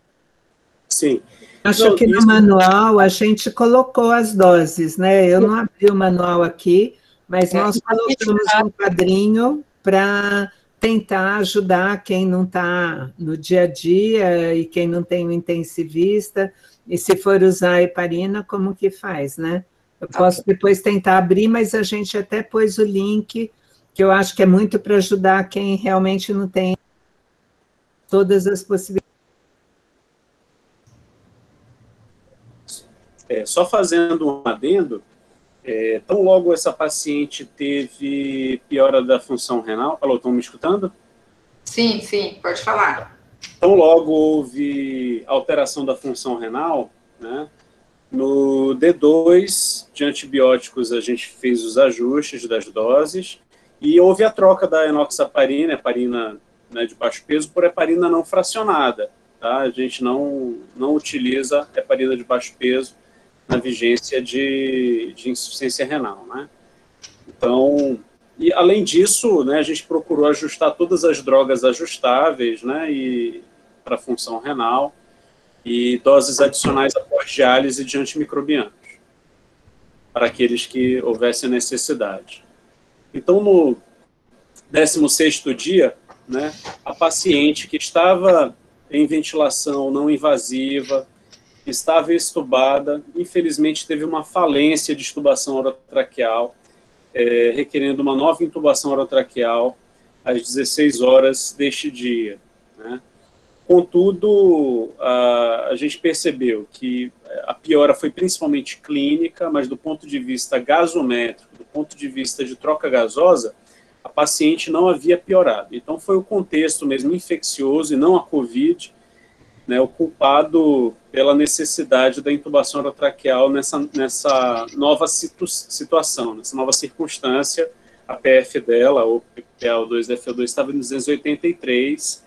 Sim. Acho que no manual a gente colocou as doses, né? Eu não abri o manual aqui, mas nós colocamos um quadrinho para tentar ajudar quem não está no dia a dia e quem não tem um intensivista, e se for usar a heparina, como que faz, né? Eu posso depois tentar abrir, mas a gente até pôs o link, que eu acho que é muito para ajudar quem realmente não tem todas as possibilidades. Só fazendo um adendo, tão logo essa paciente teve piora da função renal... Alô, estão me escutando? Sim, sim, pode falar. Tão logo houve alteração da função renal, né, no D2 de antibióticos a gente fez os ajustes das doses e houve a troca da enoxaparina, heparina, né, de baixo peso, por heparina não fracionada. Tá? A gente não utiliza heparina de baixo peso na vigência de insuficiência renal, né? Então, e além disso, né, a gente procurou ajustar todas as drogas ajustáveis, né, e para função renal e doses adicionais após diálise de antimicrobianos, para aqueles que houvesse necessidade. Então, no 16º dia, né, a paciente que estava em ventilação não invasiva, estava extubada, infelizmente teve uma falência de extubação orotraqueal, requerendo uma nova intubação orotraqueal às 16 horas deste dia, né? Contudo, a gente percebeu que a piora foi principalmente clínica, mas do ponto de vista gasométrico, do ponto de vista de troca gasosa, a paciente não havia piorado. Então, foi o contexto mesmo infeccioso e não a COVID, né, o culpado pela necessidade da intubação orotraqueal nessa nova situação, nessa nova circunstância. A PF dela, ou PaO2 FO2, estava em 283,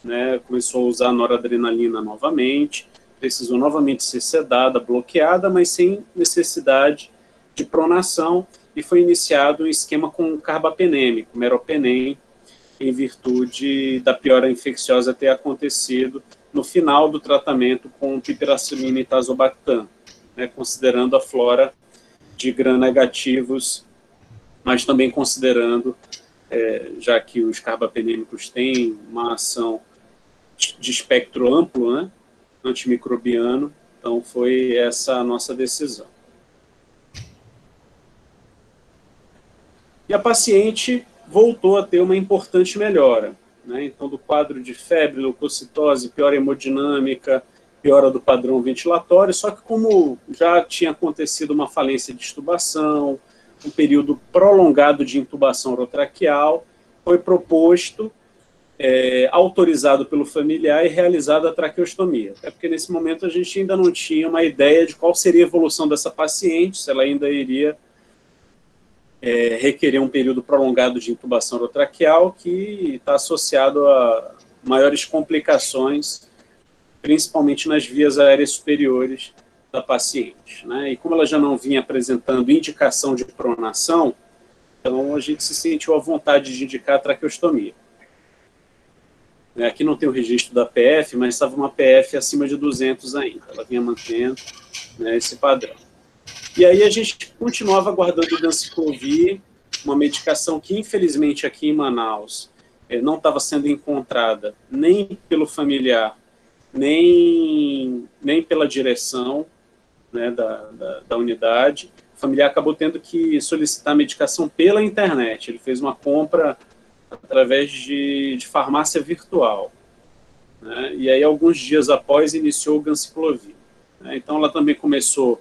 né, começou a usar noradrenalina novamente, precisou novamente ser sedada, bloqueada, mas sem necessidade de pronação, e foi iniciado um esquema com carbapenêmico, meropenem, em virtude da piora infecciosa ter acontecido no final do tratamento com pipiracilina e tazobactam, né, considerando a flora de gram-negativos, mas também considerando, já que os carbapenêmicos têm uma ação de espectro amplo, né, antimicrobiano, então foi essa a nossa decisão. E a paciente voltou a ter uma importante melhora, né? Então, do quadro de febre, leucocitose, piora hemodinâmica, piora do padrão ventilatório, só que como já tinha acontecido uma falência de extubação, um período prolongado de intubação orotraqueal, foi proposto autorizado pelo familiar e realizado a traqueostomia. Até porque, nesse momento, a gente ainda não tinha uma ideia de qual seria a evolução dessa paciente, se ela ainda iria requerer um período prolongado de intubação orotraqueal, que está associado a maiores complicações, principalmente nas vias aéreas superiores da paciente, né? E como ela já não vinha apresentando indicação de pronação, então a gente se sentiu à vontade de indicar a traqueostomia. Aqui não tem o registro da PF, mas estava uma PF acima de 200 ainda. Ela vinha mantendo, né, esse padrão. E aí a gente continuava guardando o ganciclovir, uma medicação que, infelizmente, aqui em Manaus, não estava sendo encontrada nem pelo familiar, nem pela direção, né, da unidade. O familiar acabou tendo que solicitar a medicação pela internet. Ele fez uma compra através de farmácia virtual, né? E aí, alguns dias após, iniciou o ganciclovir, né? Então, ela também começou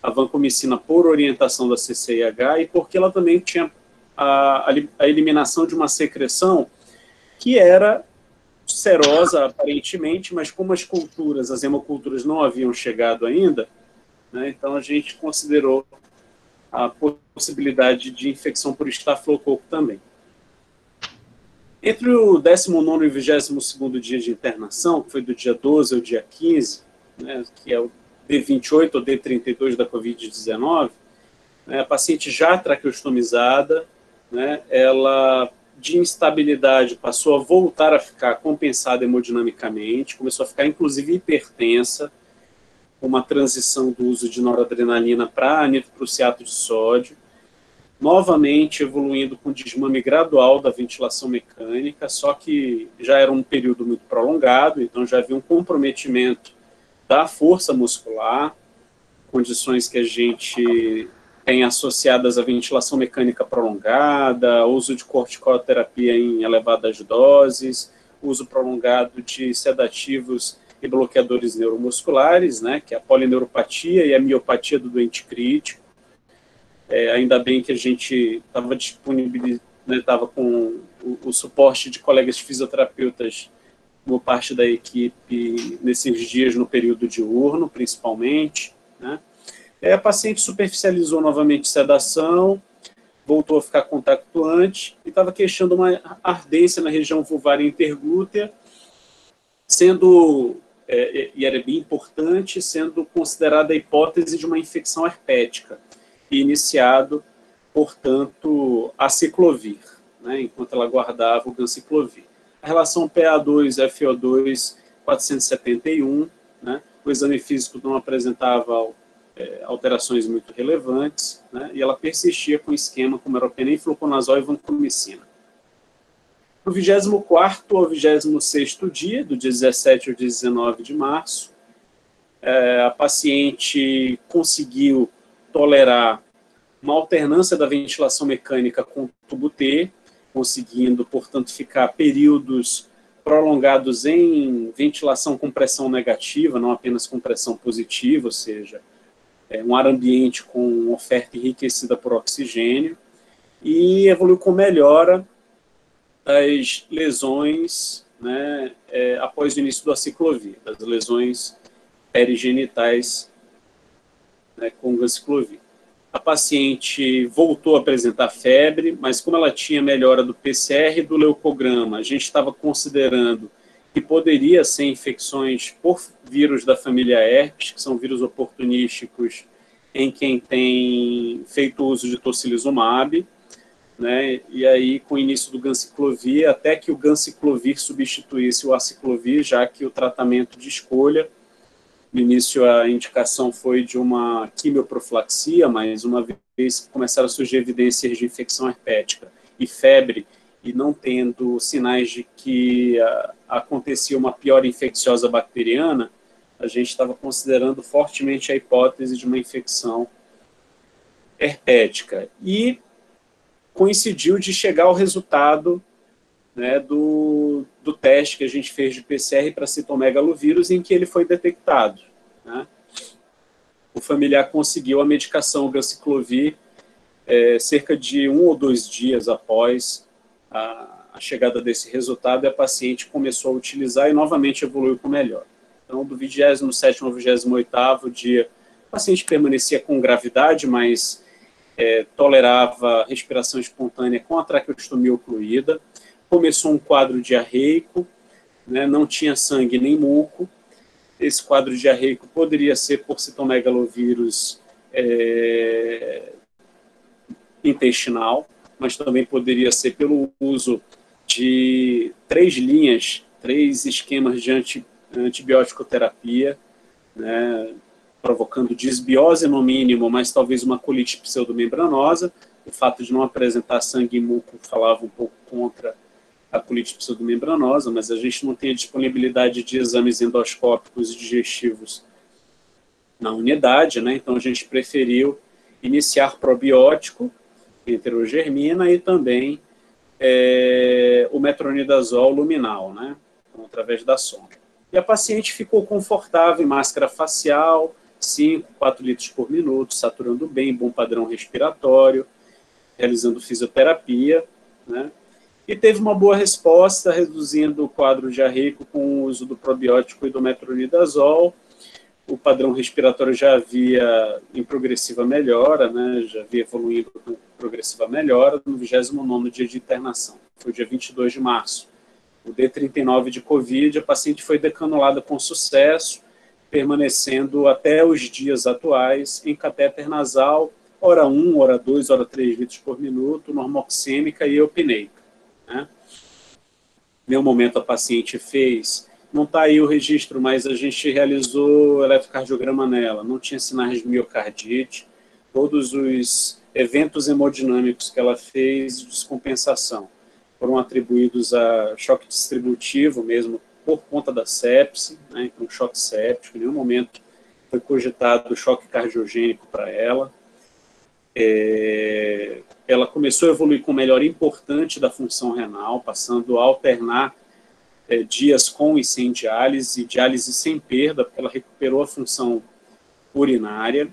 a vancomicina por orientação da CCIH e porque ela também tinha a eliminação de uma secreção que era serosa, aparentemente, mas como as hemoculturas não haviam chegado ainda, né, então a gente considerou a possibilidade de infecção por estafilococo também. Entre o 19º e o 22º dia de internação, que foi do dia 12 ao dia 15, né, que é o D28 ou D32 da Covid-19, né, a paciente já traqueostomizada, né, ela de instabilidade passou a voltar a ficar compensada hemodinamicamente, começou a ficar inclusive hipertensa, com uma transição do uso de noradrenalina para nitroprusiato de sódio, novamente evoluindo com desmame gradual da ventilação mecânica, só que já era um período muito prolongado, então já havia um comprometimento da força muscular, condições que a gente tem associadas à ventilação mecânica prolongada, uso de corticoterapia em elevadas doses, uso prolongado de sedativos e bloqueadores neuromusculares, né, que é a polineuropatia e a miopatia do doente crítico. Ainda bem que a gente estava disponível, né, estava com o suporte de colegas fisioterapeutas como parte da equipe nesses dias no período diurno, principalmente, né. A paciente superficializou novamente sedação, voltou a ficar contactuante e estava queixando uma ardência na região vulvar interglútea, sendo, e era bem importante, sendo considerada a hipótese de uma infecção herpética, e iniciado, portanto, a aciclovir, né, enquanto ela guardava o ganciclovir. A relação PA2-FO2, 471, né, o exame físico não apresentava alterações muito relevantes, né, e ela persistia com esquema como meropenem, fluconazol e vancomicina. No 24º ao 26º dia, do dia 17 ao 19 de março, a paciente conseguiu tolerar uma alternância da ventilação mecânica com tubo T, conseguindo, portanto, ficar períodos prolongados em ventilação com pressão negativa, não apenas com pressão positiva, ou seja, um ar ambiente com oferta enriquecida por oxigênio, e evoluiu com melhora das lesões, né, após o início do aciclovir, das lesões perigenitais, né, com ganciclovir. A paciente voltou a apresentar febre, mas como ela tinha melhora do PCR e do leucograma, a gente estava considerando que poderia ser infecções por vírus da família herpes, que são vírus oportunísticos em quem tem feito uso de tocilizumab, né? E aí, com o início do ganciclovir, até que o ganciclovir substituísse o aciclovir, já que o tratamento de escolha, no início a indicação foi de uma quimioprofilaxia, mas uma vez que começaram a surgir evidências de infecção herpética e febre, e não tendo sinais de que acontecia uma piora infecciosa bacteriana, a gente estava considerando fortemente a hipótese de uma infecção herpética. E coincidiu de chegar ao resultado, né, do teste que a gente fez de PCR para citomegalovírus, em que ele foi detectado, né? O familiar conseguiu a medicação ganciclovir cerca de 1 ou 2 dias após a chegada desse resultado, e a paciente começou a utilizar e novamente evoluiu com melhor. Então, do 27º ao 28º dia, a paciente permanecia com gravidade, mas tolerava respiração espontânea com a traqueostomia ocluída, começou um quadro diarreico, né, não tinha sangue nem muco. Esse quadro diarreico poderia ser por citomegalovírus intestinal, mas também poderia ser pelo uso de 3 esquemas de antibiótico terapia, né, provocando disbiose no mínimo, mas talvez uma colite pseudomembranosa. O fato de não apresentar sangue e muco falava um pouco contra a colite pseudomembranosa, mas a gente não tem a disponibilidade de exames endoscópicos e digestivos na unidade, né? Então a gente preferiu iniciar probiótico, enterogermina, e também o metronidazol luminal, né? Então, através da sonda. E a paciente ficou confortável em máscara facial, 5, 4 litros por minuto, saturando bem, bom padrão respiratório, realizando fisioterapia, né? E teve uma boa resposta, reduzindo o quadro diarreico com o uso do probiótico e do metronidazol. O padrão respiratório já havia em progressiva melhora, né? Já havia evoluído com progressiva melhora no 29º dia de internação. Foi o dia 22 de março. O D39 de Covid, a paciente foi decanulada com sucesso, permanecendo até os dias atuais em catéter nasal, hora 1, hora 2, hora 3 litros por minuto, normoxêmica e eupineica, né? Em nenhum momento a paciente fez, não está aí o registro, mas a gente realizou eletrocardiograma nela, não tinha sinais de miocardite, todos os eventos hemodinâmicos que ela fez de descompensação foram atribuídos a choque distributivo mesmo, por conta da sepse, né? Então choque séptico, em nenhum momento foi cogitado choque cardiogênico para ela. Ela começou a evoluir com melhora importante da função renal, passando a alternar dias com e sem diálise sem perda, porque ela recuperou a função urinária,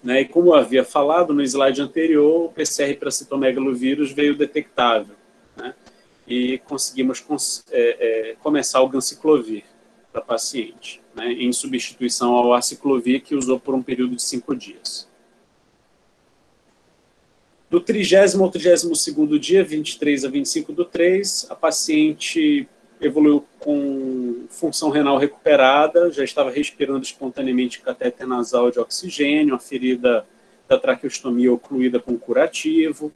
né? E como eu havia falado no slide anterior, o PCR para citomegalovírus veio detectável, né? E conseguimos começar o ganciclovir para a paciente, né? Em substituição ao aciclovir, que usou por um período de 5 dias. Do 30º ao 32º dia, 23 a 25 do 3, a paciente evoluiu com função renal recuperada, já estava respirando espontaneamente catéter nasal de oxigênio, a ferida da traqueostomia ocluída com curativo,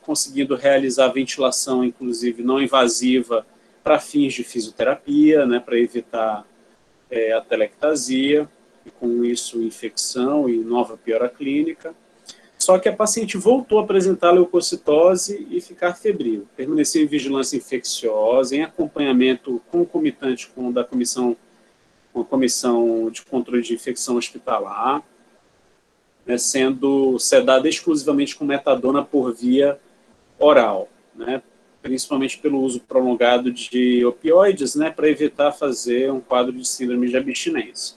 conseguindo realizar ventilação, inclusive não invasiva, para fins de fisioterapia, né, para evitar a telectasia, e com isso infecção e nova piora clínica. Só que a paciente voltou a apresentar leucocitose e ficar febril. Permaneceu em vigilância infecciosa, em acompanhamento concomitante com a comissão de controle de infecção hospitalar, né, sendo sedada exclusivamente com metadona por via oral, né, principalmente pelo uso prolongado de opioides, né, para evitar fazer um quadro de síndrome de abstinência.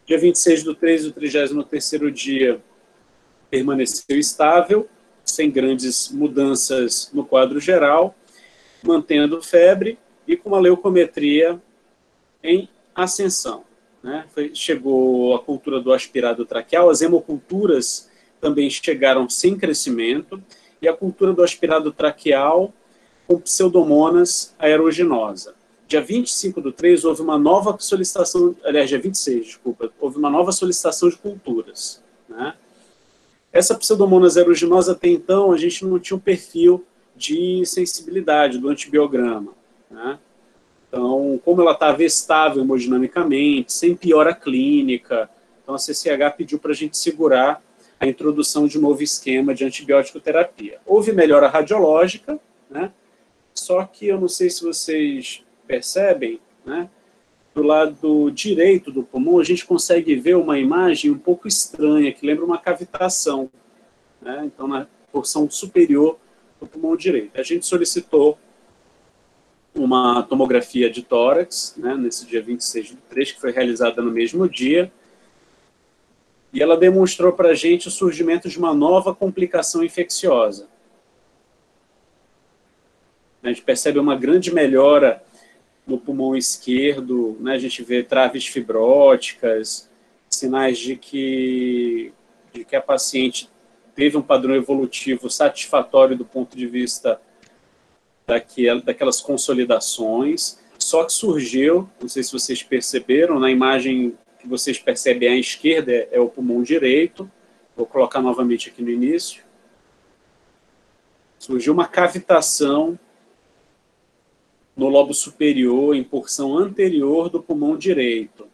Dia 26 do 3, do 33º dia, permaneceu estável, sem grandes mudanças no quadro geral, mantendo febre e com uma leucometria em ascensão, né? Chegou a cultura do aspirado traqueal, as hemoculturas também chegaram sem crescimento, e a cultura do aspirado traqueal com pseudomonas aeruginosa. Dia 25 do 3, houve uma nova solicitação, aliás, dia 26, desculpa, houve uma nova solicitação de culturas, né? Essa pseudomonas aeruginosa, até então, a gente não tinha um perfil de sensibilidade do antibiograma, né? Então, como ela estava estável hemodinamicamente, sem piora clínica, então a CCH pediu para a gente segurar a introdução de um novo esquema de antibiótico terapia. Houve melhora radiológica, né? Só que eu não sei se vocês percebem, né? Do lado direito do pulmão, a gente consegue ver uma imagem um pouco estranha, que lembra uma cavitação, né? Então, na porção superior do pulmão direito. A gente solicitou uma tomografia de tórax, né, nesse dia 26 do 3, que foi realizada no mesmo dia, e ela demonstrou para a gente o surgimento de uma nova complicação infecciosa. A gente percebe uma grande melhora no pulmão esquerdo, né? A gente vê traves fibróticas, sinais de que a paciente teve um padrão evolutivo satisfatório do ponto de vista daquelas consolidações. Só que surgiu, não sei se vocês perceberam, na imagem que vocês percebem à esquerda é o pulmão direito. Vou colocar novamente aqui no início. Surgiu uma cavitação no lobo superior, em porção anterior do pulmão direito.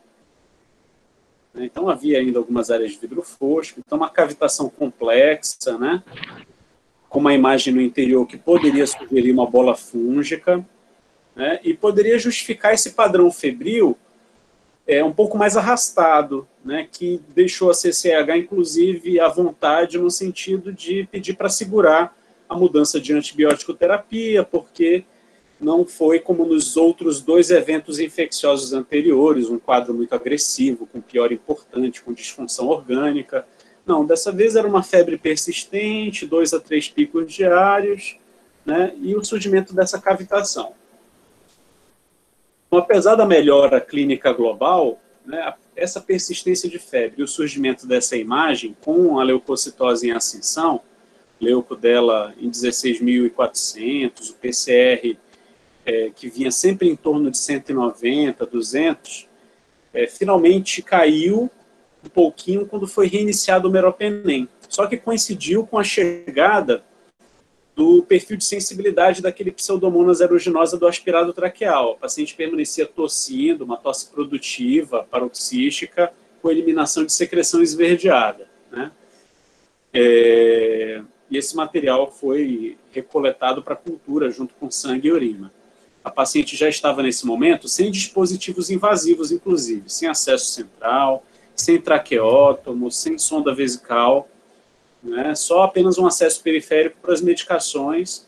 Então, havia ainda algumas áreas de vidro fosco, então uma cavitação complexa, né? Com uma imagem no interior que poderia sugerir uma bola fúngica, né? E poderia justificar esse padrão febril um pouco mais arrastado, né? Que deixou a CCH, inclusive, à vontade no sentido de pedir para segurar a mudança de antibiótico terapia, porque não foi como nos outros 2 eventos infecciosos anteriores, um quadro muito agressivo, com pior importante, com disfunção orgânica. Não, dessa vez era uma febre persistente, 2 a 3 picos diários, né, e o surgimento dessa cavitação. Então, apesar da melhora clínica global, né, essa persistência de febre e o surgimento dessa imagem, com a leucocitose em ascensão, leuco dela em 16.400, o PCR que vinha sempre em torno de 190, 200, finalmente caiu um pouquinho quando foi reiniciado o meropenem. Só que coincidiu com a chegada do perfil de sensibilidade daquele pseudomonas aeruginosa do aspirado traqueal. O paciente permanecia tossindo, uma tosse produtiva, paroxística, com eliminação de secreção esverdeada, né? E esse material foi recoletado para cultura junto com sangue e urina. A paciente já estava, nesse momento, sem dispositivos invasivos, inclusive, sem acesso central, sem traqueótomo, sem sonda vesical, né? Só apenas um acesso periférico para as medicações,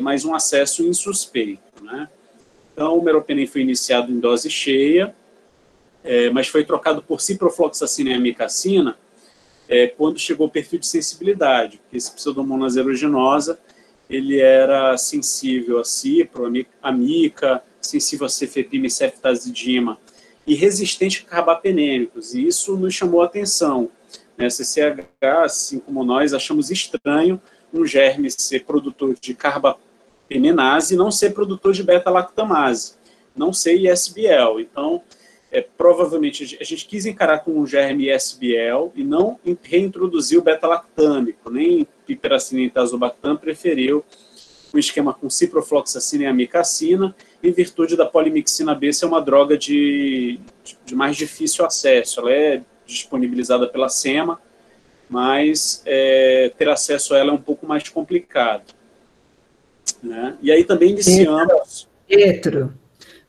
mas um acesso insuspeito, né? Então, o meropenem foi iniciado em dose cheia, mas foi trocado por ciprofloxacina e amicacina quando chegou o perfil de sensibilidade, porque esse pseudomonas aeruginosa ele era sensível a cipro, amica, sensível a cefepime e ceftazidima, e resistente a carbapenêmicos, e isso nos chamou a atenção. CCH, assim como nós, achamos estranho um germe ser produtor de carbapenemase e não ser produtor de beta-lactamase, não ser ISBL. Então, provavelmente, a gente quis encarar com um germe ISBL e não reintroduzir o beta-lactâmico, nem piperacina e tazobactam, preferiu um esquema com ciprofloxacina e amicacina, em virtude da polimixina B ser uma droga de mais difícil acesso. Ela é disponibilizada pela SEMA, mas ter acesso a ela é um pouco mais complicado, né? E aí também iniciamos... Pietro,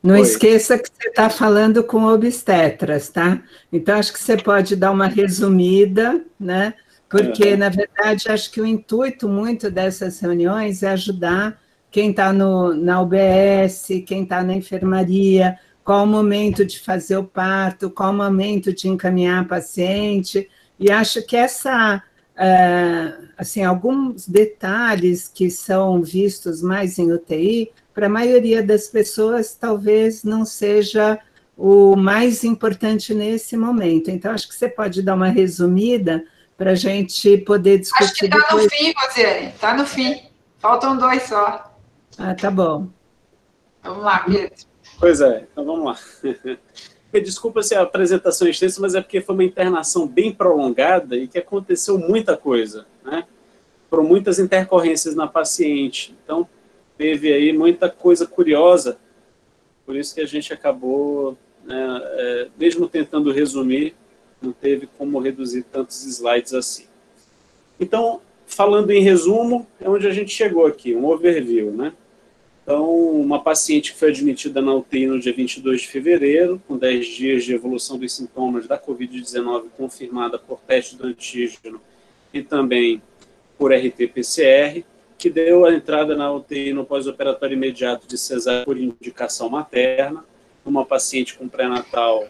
não esqueça que você está falando com obstetras, tá? Então, acho que você pode dar uma resumida, né? Porque, na verdade, acho que o intuito muito dessas reuniões é ajudar quem está na UBS, quem está na enfermaria, qual o momento de fazer o parto, qual o momento de encaminhar a paciente, e acho que assim, alguns detalhes que são vistos mais em UTI, para a maioria das pessoas, talvez não seja o mais importante nesse momento. Então, acho que você pode dar uma resumida para a gente poder discutir. Acho que está no fim, Rosiane, está no fim. Faltam 2 só. Ah, tá bom. Vamos lá, Pedro. Pois é, então vamos lá. Desculpa se a apresentação é extensa, mas é porque foi uma internação bem prolongada e que aconteceu muita coisa, né? Foram muitas intercorrências na paciente. Então, teve aí muita coisa curiosa, por isso que a gente acabou, né, mesmo tentando resumir, não teve como reduzir tantos slides assim. Então, falando em resumo, é onde a gente chegou aqui, um overview, né? Então, uma paciente que foi admitida na UTI no dia 22 de fevereiro, com 10 dias de evolução dos sintomas da Covid-19 confirmada por teste do antígeno e também por RT-PCR, que deu a entrada na UTI no pós-operatório imediato de cesárea por indicação materna, uma paciente com pré-natal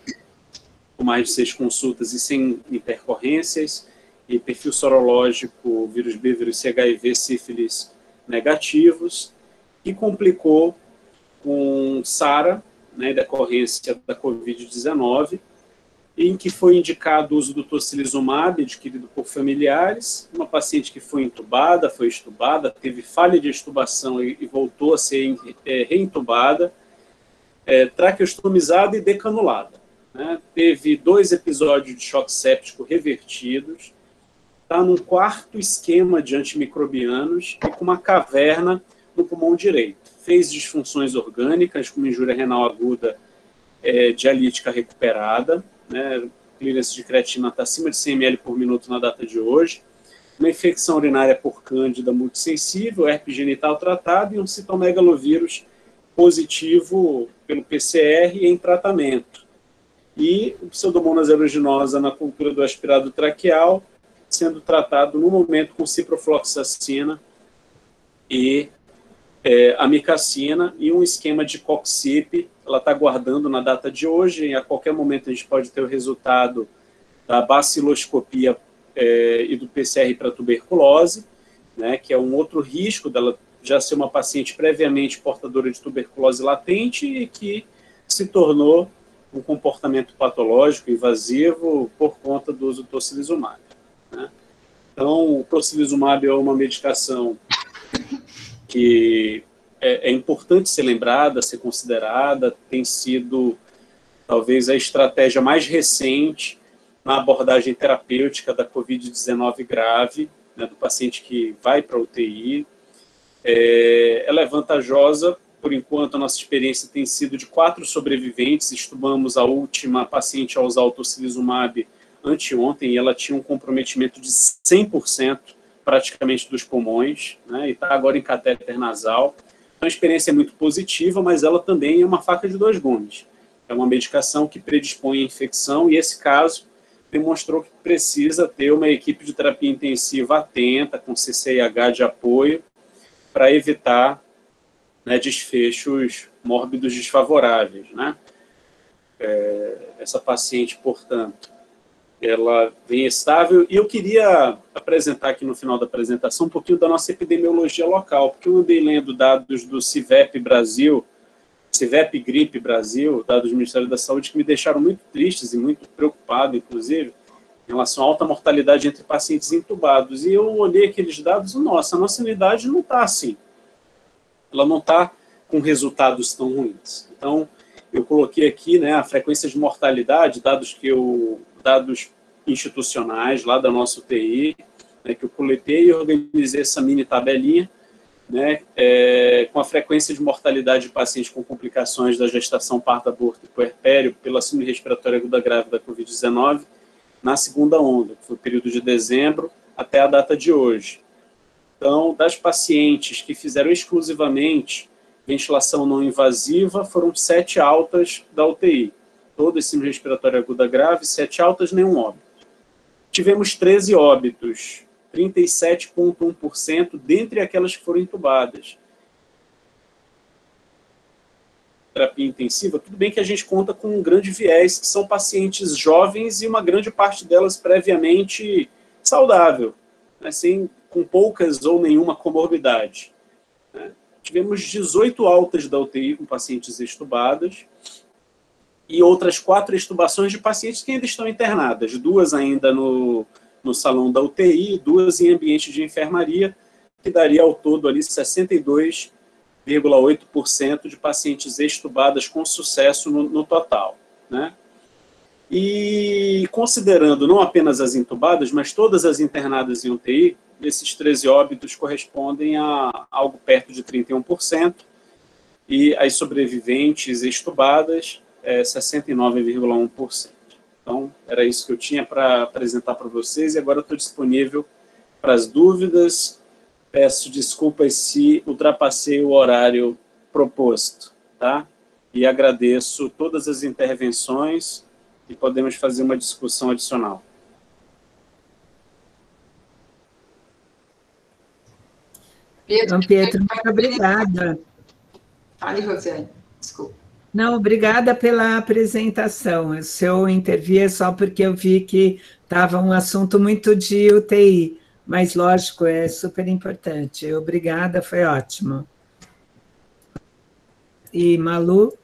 com mais de 6 consultas e sem intercorrências, e perfil sorológico, vírus B, vírus C, HIV, sífilis negativos, que complicou com Sara, né, decorrência da Covid-19, em que foi indicado o uso do tocilizumab, adquirido por familiares, uma paciente que foi entubada, foi extubada, teve falha de extubação e voltou a ser reintubada, traqueostomizada e decanulada. Né? Teve 2 episódios de choque séptico revertidos, está num 4º esquema de antimicrobianos e com uma caverna no pulmão direito. Fez disfunções orgânicas, com injúria renal aguda dialítica recuperada, né? Clearance de creatina está acima de 100 ml por minuto na data de hoje, uma infecção urinária por cândida multissensível, herpes genital tratado e um citomegalovírus positivo pelo PCR em tratamento. E o Pseudomonas aeruginosa na cultura do aspirado traqueal, sendo tratado no momento com ciprofloxacina e amicacina e um esquema de coxip. Ela está aguardando na data de hoje, e a qualquer momento a gente pode ter o resultado da baciloscopia e do PCR para tuberculose, né, que é um outro risco dela já ser uma paciente previamente portadora de tuberculose latente e que se tornou um comportamento patológico invasivo por conta do uso do tocilizumab. Né? Então, o tocilizumab é uma medicação que é importante ser lembrada, ser considerada, tem sido talvez a estratégia mais recente na abordagem terapêutica da Covid-19 grave, né, do paciente que vai para a UTI. Ela é vantajosa, por enquanto a nossa experiência tem sido de 4 sobreviventes, estudamos a última paciente a usar o tocilizumab anteontem, e ela tinha um comprometimento de 100% praticamente dos pulmões, né, e está agora em catéter nasal. Então, a experiência é muito positiva, mas ela também é uma faca de 2 gumes. É uma medicação que predispõe à infecção, e esse caso demonstrou que precisa ter uma equipe de terapia intensiva atenta, com CCIH de apoio, para evitar, né, desfechos mórbidos desfavoráveis. Né? Essa paciente, portanto, ela vem estável, e eu queria apresentar aqui no final da apresentação um pouquinho da nossa epidemiologia local, porque eu andei lendo dados do CIVEP Brasil, CIVEP Gripe Brasil, dados do Ministério da Saúde, que me deixaram muito tristes e muito preocupado, inclusive, em relação à alta mortalidade entre pacientes intubados. E eu olhei aqueles dados e, nossa, a nossa unidade não está assim. Ela não está com resultados tão ruins. Então, eu coloquei aqui, né, a frequência de mortalidade, dados institucionais lá da nossa UTI, né, que eu coletei e organizei essa mini tabelinha, né, com a frequência de mortalidade de pacientes com complicações da gestação, parto, aborto e puerpério pela síndrome respiratória aguda grave da Covid-19 na segunda onda, que foi o período de dezembro até a data de hoje. Então, das pacientes que fizeram exclusivamente ventilação não invasiva, foram 7 altas da UTI. Todas síndrome respiratória aguda grave, 7 altas, nenhum óbito. Tivemos 13 óbitos, 37,1% dentre aquelas que foram intubadas. Terapia intensiva, tudo bem que a gente conta com um grande viés, que são pacientes jovens e uma grande parte delas previamente saudável, assim, com poucas ou nenhuma comorbidade. Né? Tivemos 18 altas da UTI com pacientes extubadas e outras 4 extubações de pacientes que ainda estão internadas, 2 ainda no salão da UTI, 2 em ambiente de enfermaria, que daria ao todo ali 62,8% de pacientes extubadas com sucesso no total. Né? E considerando não apenas as intubadas, mas todas as internadas em UTI, esses 13 óbitos correspondem a algo perto de 31%, e as sobreviventes extubadas, 69,1%. Então, era isso que eu tinha para apresentar para vocês, e agora estou disponível para as dúvidas. Peço desculpas se ultrapassei o horário proposto, tá? E agradeço todas as intervenções e podemos fazer uma discussão adicional. Então, Pietro, muito obrigada. Fale, Rosiane, desculpa. Não, obrigada pela apresentação. Se eu intervi é só porque eu vi que estava um assunto muito de UTI, mas, lógico, é super importante. Obrigada, foi ótimo. E Malu?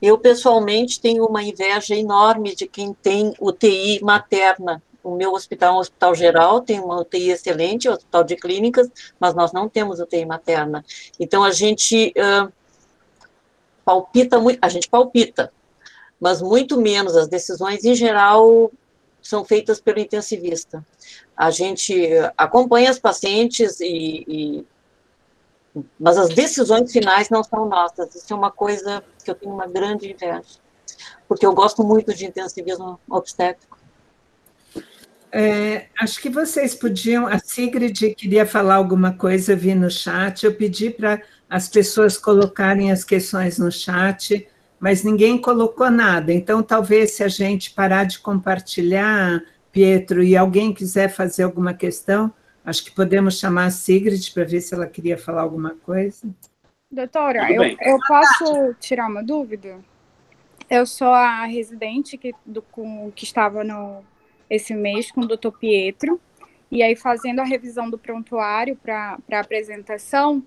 Eu, pessoalmente, tenho uma inveja enorme de quem tem UTI materna. O meu hospital é um hospital geral, tem uma UTI excelente, hospital de clínicas, mas nós não temos UTI materna. Então, a gente palpita muito, mas muito menos. As decisões, em geral, são feitas pelo intensivista. A gente acompanha as pacientes, mas as decisões finais não são nossas. Isso é uma coisa que eu tenho uma grande inveja, porque eu gosto muito de intensivismo obstétrico. Acho que vocês podiam, a Sigrid queria falar alguma coisa, vi no chat, eu pedi para as pessoas colocarem as questões no chat, mas ninguém colocou nada, então talvez se a gente parar de compartilhar, Pietro, e alguém quiser fazer alguma questão, acho que podemos chamar a Sigrid para ver se ela queria falar alguma coisa. Doutora, eu posso tirar uma dúvida? Eu sou a residente que estava esse mês com o doutor Pietro, e aí fazendo a revisão do prontuário para a apresentação,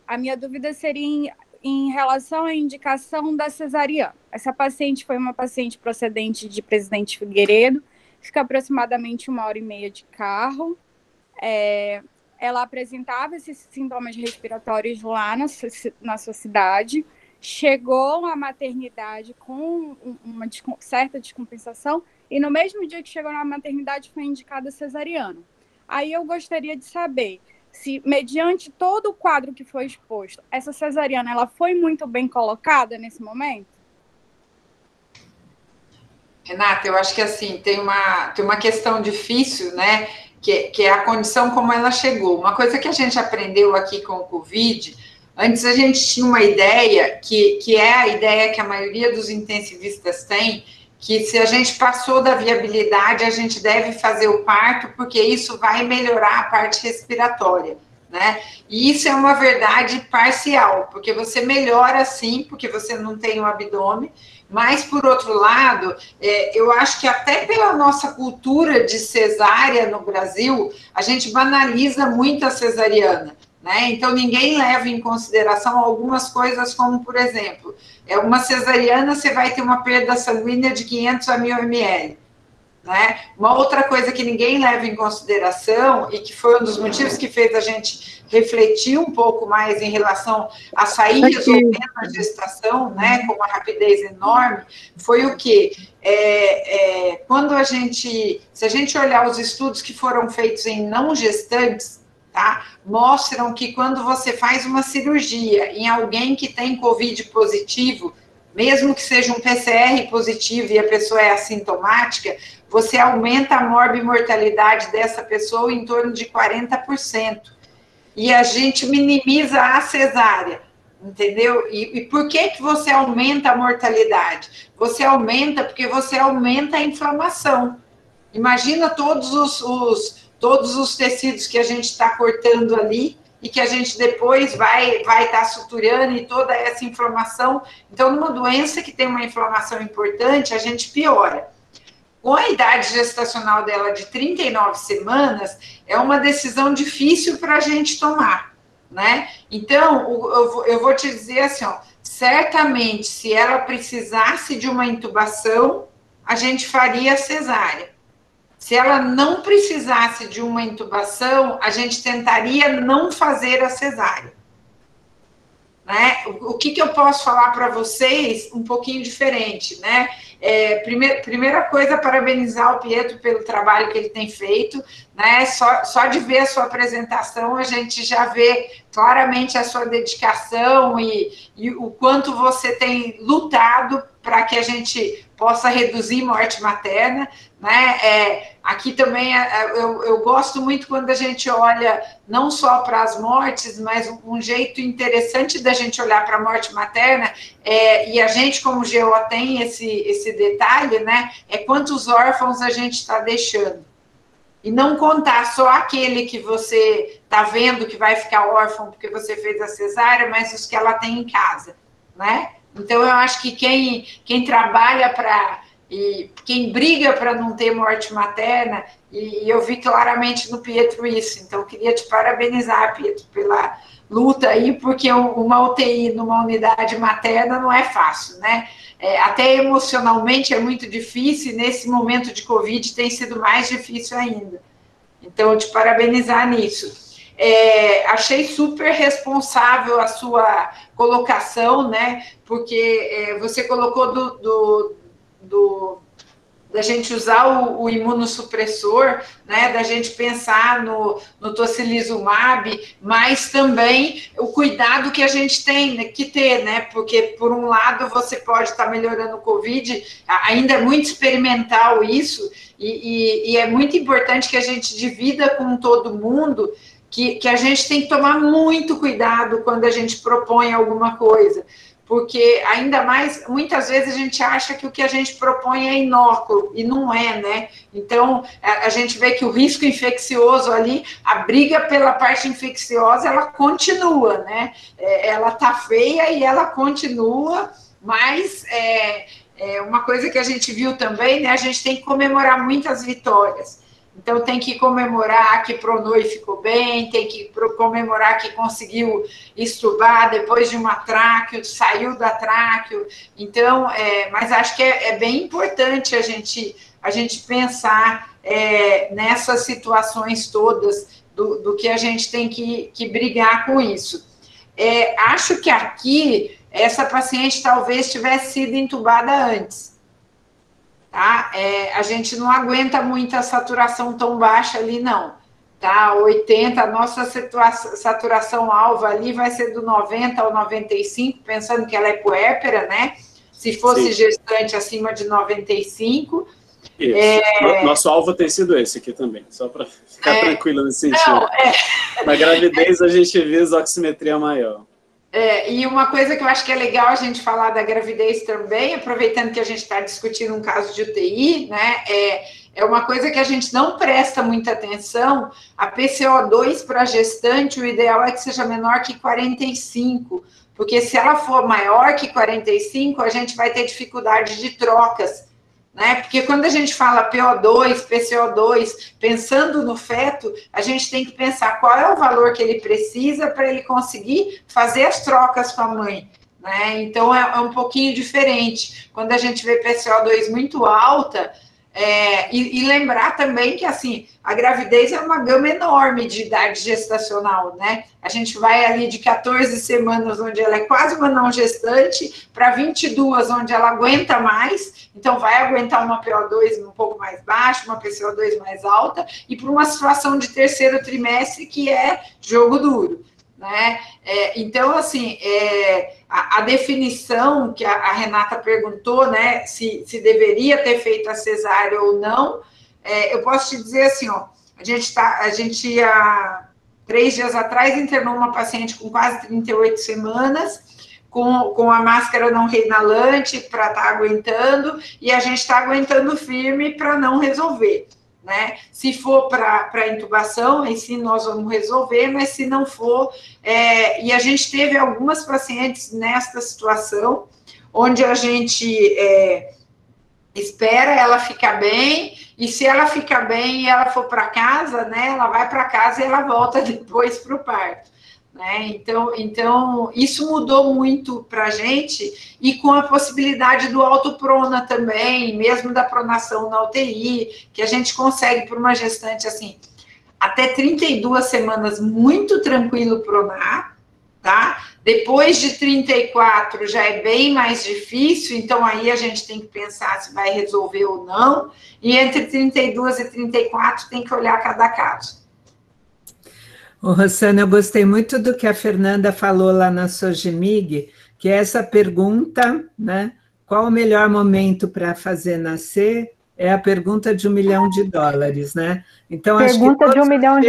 a minha dúvida seria em relação à indicação da cesariana. Essa paciente foi uma paciente procedente de Presidente Figueiredo, fica aproximadamente 1h30 de carro, ela apresentava esses sintomas respiratórios lá na sua cidade, chegou à maternidade com uma certa descompensação, e no mesmo dia que chegou na maternidade foi indicada cesariana. Aí eu gostaria de saber se, mediante todo o quadro que foi exposto, essa cesariana ela foi muito bem colocada nesse momento? Renata, eu acho que assim, tem uma questão difícil, né? Que é a condição como ela chegou. Uma coisa que a gente aprendeu aqui com o Covid, antes a gente tinha uma ideia, que é a ideia que a maioria dos intensivistas tem, que se a gente passou da viabilidade, a gente deve fazer o parto, porque isso vai melhorar a parte respiratória, né? E isso é uma verdade parcial, porque você melhora sim, porque você não tem o abdômen, mas, por outro lado, eu acho que até pela nossa cultura de cesárea no Brasil, a gente banaliza muito a cesariana, né? Então, ninguém leva em consideração algumas coisas como, por exemplo, uma cesariana você vai ter uma perda sanguínea de 500 a 1000 ml. Né? Uma outra coisa que ninguém leva em consideração, e que foi um dos motivos que fez a gente refletir um pouco mais em relação a sair resolvendo a gestação, né, com uma rapidez enorme, foi o quê? Se a gente olhar os estudos que foram feitos em não gestantes, tá, mostram que quando você faz uma cirurgia em alguém que tem COVID positivo, mesmo que seja um PCR positivo e a pessoa é assintomática, você aumenta a morbimortalidade dessa pessoa em torno de 40%. E a gente minimiza a cesárea, entendeu? E por que você aumenta a mortalidade? Você aumenta porque você aumenta a inflamação. Imagina todos os tecidos que a gente está cortando ali, e que a gente depois vai estar suturando e toda essa inflamação. Então, numa doença que tem uma inflamação importante, a gente piora. Com a idade gestacional dela de 39 semanas, é uma decisão difícil para a gente tomar, né? Então, eu vou te dizer assim, ó, certamente, se ela precisasse de uma intubação, a gente faria cesárea. Se ela não precisasse de uma intubação, a gente tentaria não fazer a cesárea. Né? O que eu posso falar para vocês um pouquinho diferente, né? Primeira coisa, parabenizar o Pietro pelo trabalho que ele tem feito, né? Só de ver a sua apresentação, a gente já vê claramente a sua dedicação e o quanto você tem lutado para que a gente possa reduzir morte materna, né? Aqui também eu gosto muito quando a gente olha não só para as mortes, mas um jeito interessante da gente olhar para a morte materna, e a gente, como GO, tem esse detalhe, né? É quantos órfãos a gente está deixando. E não contar só aquele que você está vendo que vai ficar órfão porque você fez a cesárea, mas os que ela tem em casa, né? Então, eu acho que quem trabalha para e quem briga para não ter morte materna, e eu vi claramente no Pietro isso, então eu queria te parabenizar, Pietro, pela luta aí, porque uma UTI numa unidade materna não é fácil, né? Até emocionalmente é muito difícil, e nesse momento de Covid tem sido mais difícil ainda. Então, te parabenizar nisso. Achei super responsável a sua colocação, né? Porque você colocou da gente usar o imunossupressor, né, da gente pensar no tocilizumab, mas também o cuidado que a gente tem que ter, né, porque, por um lado, você pode estar melhorando o Covid, ainda é muito experimental isso, e é muito importante que a gente divida com todo mundo que a gente tem que tomar muito cuidado quando a gente propõe alguma coisa, porque, ainda mais, muitas vezes a gente acha que o que a gente propõe é inócuo, e não é, né? Então, a gente vê que o risco infeccioso ali, a briga pela parte infecciosa, ela continua, né? Ela tá feia e ela continua, mas uma coisa que a gente viu também, né? A gente tem que comemorar muitas vitórias. Então, tem que comemorar que Pronoi ficou bem, tem que comemorar que conseguiu estubar depois de uma tráqueo, saiu da tráqueo. Então, mas acho que é bem importante a gente pensar nessas situações todas do que a gente tem que brigar com isso. Acho que aqui, essa paciente talvez tivesse sido entubada antes. Tá? A gente não aguenta muito a saturação tão baixa ali, não. Tá? 80, a nossa saturação alva ali vai ser do 90 ao 95, pensando que ela é puérpera, né? Se fosse gestante acima de 95. Isso. Nosso alvo tem sido esse aqui também, só para ficar tranquilo nesse sentido. Não, na gravidez a gente visa oximetria maior. E uma coisa que eu acho que é legal a gente falar da gravidez também, aproveitando que a gente está discutindo um caso de UTI, né, é uma coisa que a gente não presta muita atenção, a PCO2 para gestante, o ideal é que seja menor que 45, porque se ela for maior que 45, a gente vai ter dificuldade de trocas, né? Porque quando a gente fala PO2, PCO2, pensando no feto, a gente tem que pensar qual é o valor que ele precisa para ele conseguir fazer as trocas com a mãe, né? Então, é um pouquinho diferente. Quando a gente vê PCO2 muito alta, e lembrar também que, assim, a gravidez é uma gama enorme de idade gestacional, né? A gente vai ali de 14 semanas, onde ela é quase uma não gestante, para 22, onde ela aguenta mais, então vai aguentar uma PO2 um pouco mais baixa, uma PCO2 mais alta, e para uma situação de terceiro trimestre, que é jogo duro, né? Então, assim, a definição que a Renata perguntou, né, se deveria ter feito a cesárea ou não, eu posso te dizer assim, ó, a gente há 3 dias atrás internou uma paciente com quase 38 semanas, com a máscara não reinalante para estar aguentando, e a gente está aguentando firme para não resolver, né? Se for para intubação, aí sim nós vamos resolver, mas se não for, e a gente teve algumas pacientes nesta situação, onde a gente espera ela ficar bem, e se ela ficar bem e ela for para casa, né, ela vai para casa e ela volta depois para o parto, né? Então, isso mudou muito para a gente, e com a possibilidade do autoprona também, mesmo da pronação na UTI, que a gente consegue por uma gestante, assim, até 32 semanas, muito tranquilo pronar, tá? Depois de 34 já é bem mais difícil, então aí a gente tem que pensar se vai resolver ou não, e entre 32 e 34 tem que olhar cada caso. Rosana, eu gostei muito do que a Fernanda falou lá na Sojimig, que é essa pergunta, né? Qual o melhor momento para fazer nascer? É a pergunta de $1 milhão, né? Então, pergunta de $1 milhão.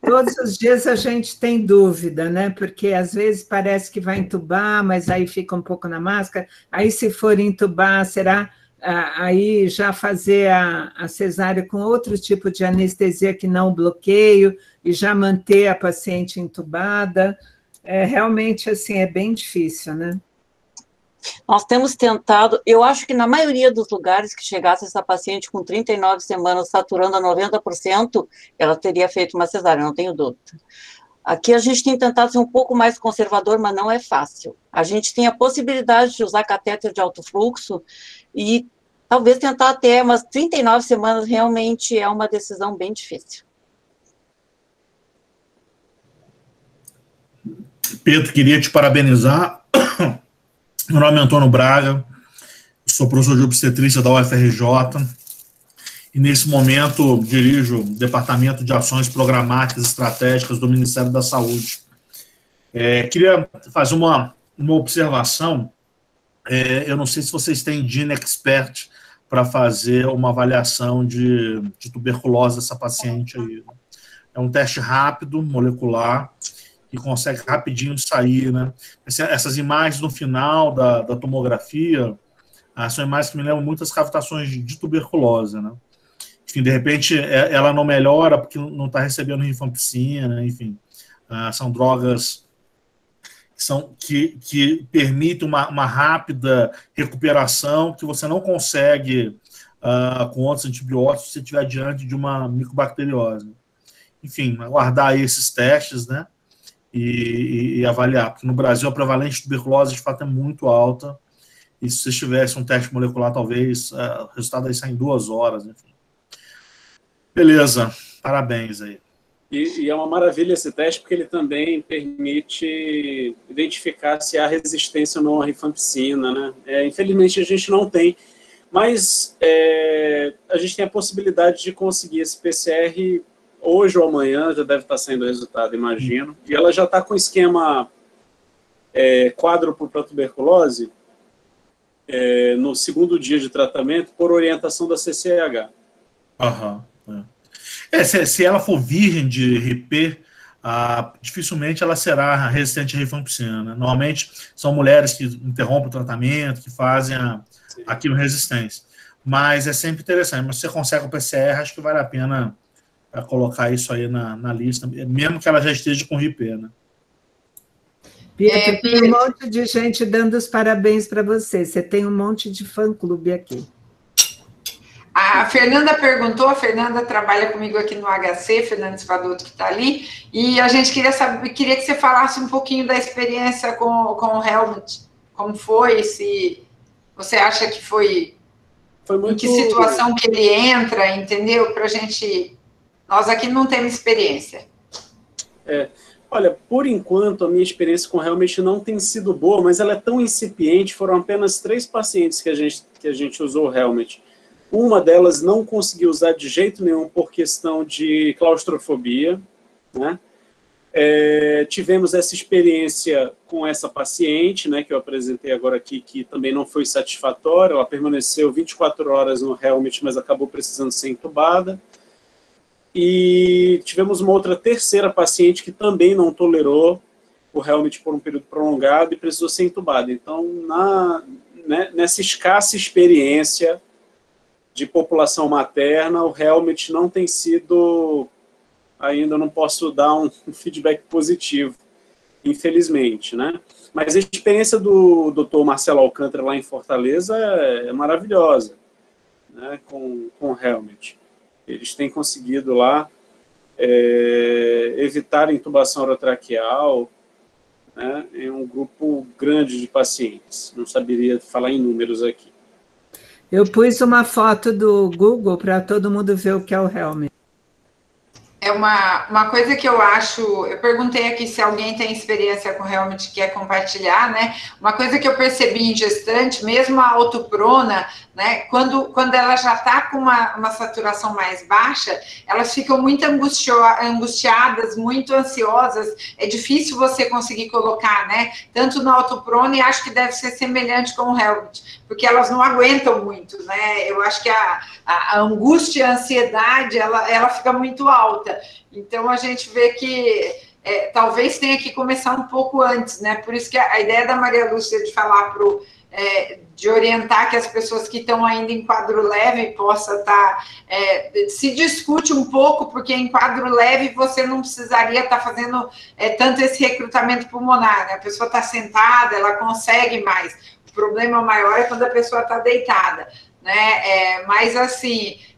Todos os dias a gente tem dúvida, né? Porque às vezes parece que vai entubar, mas aí fica um pouco na máscara. Aí, se for entubar, será aí já fazer a cesárea com outro tipo de anestesia que não bloqueio e já manter a paciente entubada? Realmente, assim, é bem difícil, né? Nós temos tentado, eu acho que na maioria dos lugares que chegasse essa paciente com 39 semanas saturando a 90%, ela teria feito uma cesárea, não tenho dúvida. Aqui a gente tem tentado ser um pouco mais conservador, mas não é fácil. A gente tem a possibilidade de usar catéter de alto fluxo e talvez tentar até, mas 39 semanas realmente é uma decisão bem difícil. Pedro, queria te parabenizar. Meu nome é Antônio Braga, sou professor de obstetrícia da UFRJ e, nesse momento, dirijo o Departamento de Ações Programáticas e Estratégicas do Ministério da Saúde. Queria fazer uma observação. Eu não sei se vocês têm Gene Expert para fazer uma avaliação de tuberculose dessa paciente aí. É um teste rápido, molecular, que consegue rapidinho sair, né? Essas imagens no final da tomografia são imagens que me lembram muitas cavitações de tuberculose, né? Enfim, de repente, ela não melhora porque não está recebendo rifampicina, enfim. São drogas que permitem uma rápida recuperação que você não consegue com outros antibióticos se você estiver diante de uma micobacteriose. Enfim, aguardar aí esses testes, né? E avaliar, porque no Brasil a prevalência de tuberculose de fato é muito alta, e se vocês tivessem um teste molecular, talvez o resultado aí sai em 2 horas, enfim. Beleza, parabéns aí. E é uma maravilha esse teste, porque ele também permite identificar se há resistência ou não à rifampicina, né? Infelizmente a gente não tem, mas a gente tem a possibilidade de conseguir esse PCR hoje ou amanhã, já deve estar saindo o resultado, imagino. E ela já está com esquema quádruplo para tuberculose no 2º dia de tratamento por orientação da CCH. Se ela for virgem de RP, dificilmente ela será resistente à rifampicina, né? Normalmente são mulheres que interrompem o tratamento, que fazem a quimio-resistência. Mas é sempre interessante. Mas se você consegue o PCR, acho que vale a pena colocar isso aí na lista, mesmo que ela já esteja com RP, né? Pietro, tem um monte de gente dando os parabéns para você. Você tem um monte de fã-clube aqui. A Fernanda perguntou, a Fernanda trabalha comigo aqui no HC, Fernanda Spadoto, que está ali, e a gente queria que você falasse um pouquinho da experiência com o Helmut. Como foi, se você acha que foi muito... Em que situação que ele entra, entendeu? Para a gente... Nós aqui não temos experiência. Olha, por enquanto, a minha experiência com realmente não tem sido boa, mas ela é tão incipiente, foram apenas 3 pacientes que a gente usou o Helmet. Uma delas não conseguiu usar de jeito nenhum por questão de claustrofobia, né? Tivemos essa experiência com essa paciente, né, que eu apresentei agora aqui, que também não foi satisfatória. Ela permaneceu 24 horas no Helmet, mas acabou precisando ser entubada. E tivemos uma outra terceira paciente que também não tolerou o Helmet por um período prolongado e precisou ser entubada. Então, nessa escassa experiência de população materna, o Helmet não tem sido, ainda não posso dar um feedback positivo, infelizmente, né? Mas a experiência do Dr. Marcelo Alcântara lá em Fortaleza é maravilhosa, né, com o Helmet. Eles têm conseguido lá evitar a intubação orotraqueal, né, em um grupo grande de pacientes. Não saberia falar em números aqui. Eu pus uma foto do Google para todo mundo ver o que é o Helmet. É uma coisa que eu acho, eu perguntei aqui se alguém tem experiência com Helmet e quer compartilhar, né? Uma coisa que eu percebi em gestante, mesmo a autoprona, né? Quando ela já está com uma saturação mais baixa, elas ficam muito angustiadas, muito ansiosas, é difícil você conseguir colocar, né? Tanto na autoprona, e acho que deve ser semelhante com o Helmet, porque elas não aguentam muito, né? Eu acho que a angústia, a ansiedade, ela fica muito alta. Então, a gente vê que talvez tenha que começar um pouco antes, né? Por isso que a ideia da Maria Lúcia de falar de orientar que as pessoas que estão ainda em quadro leve possa estar... se discute um pouco, porque em quadro leve você não precisaria estar fazendo tanto esse recrutamento pulmonar, né? A pessoa está sentada, ela consegue mais. O problema maior é quando a pessoa está deitada, né?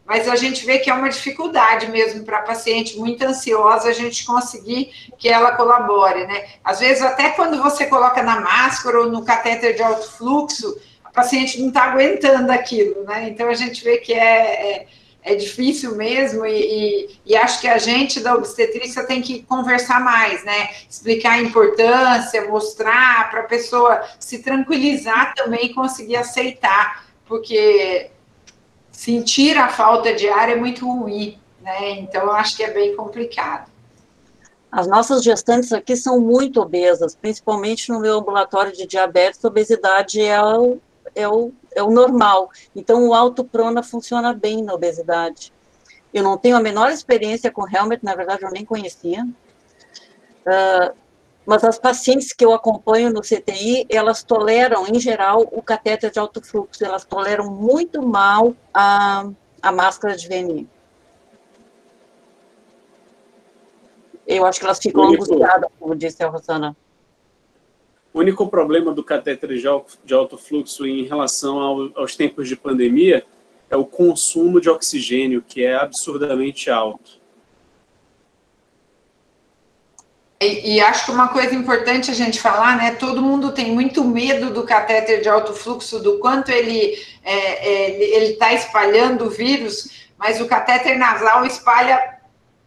Mas a gente vê que é uma dificuldade mesmo para a paciente muito ansiosa a gente conseguir que ela colabore, né? Às vezes, até quando você coloca na máscara ou no catéter de alto fluxo, a paciente não está aguentando aquilo, né? Então, a gente vê que é difícil mesmo e acho que a gente da obstetrícia tem que conversar mais, né? Explicar a importância, mostrar para a pessoa se tranquilizar também e conseguir aceitar, porque sentir a falta de ar é muito ruim, né? Então, eu acho que é bem complicado. As nossas gestantes aqui são muito obesas, principalmente no meu ambulatório de diabetes, a obesidade é o normal. Então, o autoprona funciona bem na obesidade. Eu não tenho a menor experiência com Helmet, na verdade, eu nem conhecia. Mas as pacientes que eu acompanho no CTI, elas toleram, em geral, o catéter de alto fluxo, elas toleram muito mal a máscara de VNI. Eu acho que elas ficam angustiadas, como disse a Rosana. O único problema do catéter de alto fluxo em relação aos tempos de pandemia é o consumo de oxigênio, que é absurdamente alto. E acho que uma coisa importante a gente falar, né? Todo mundo tem muito medo do catéter de alto fluxo, do quanto ele está espalhando o vírus, mas o catéter nasal espalha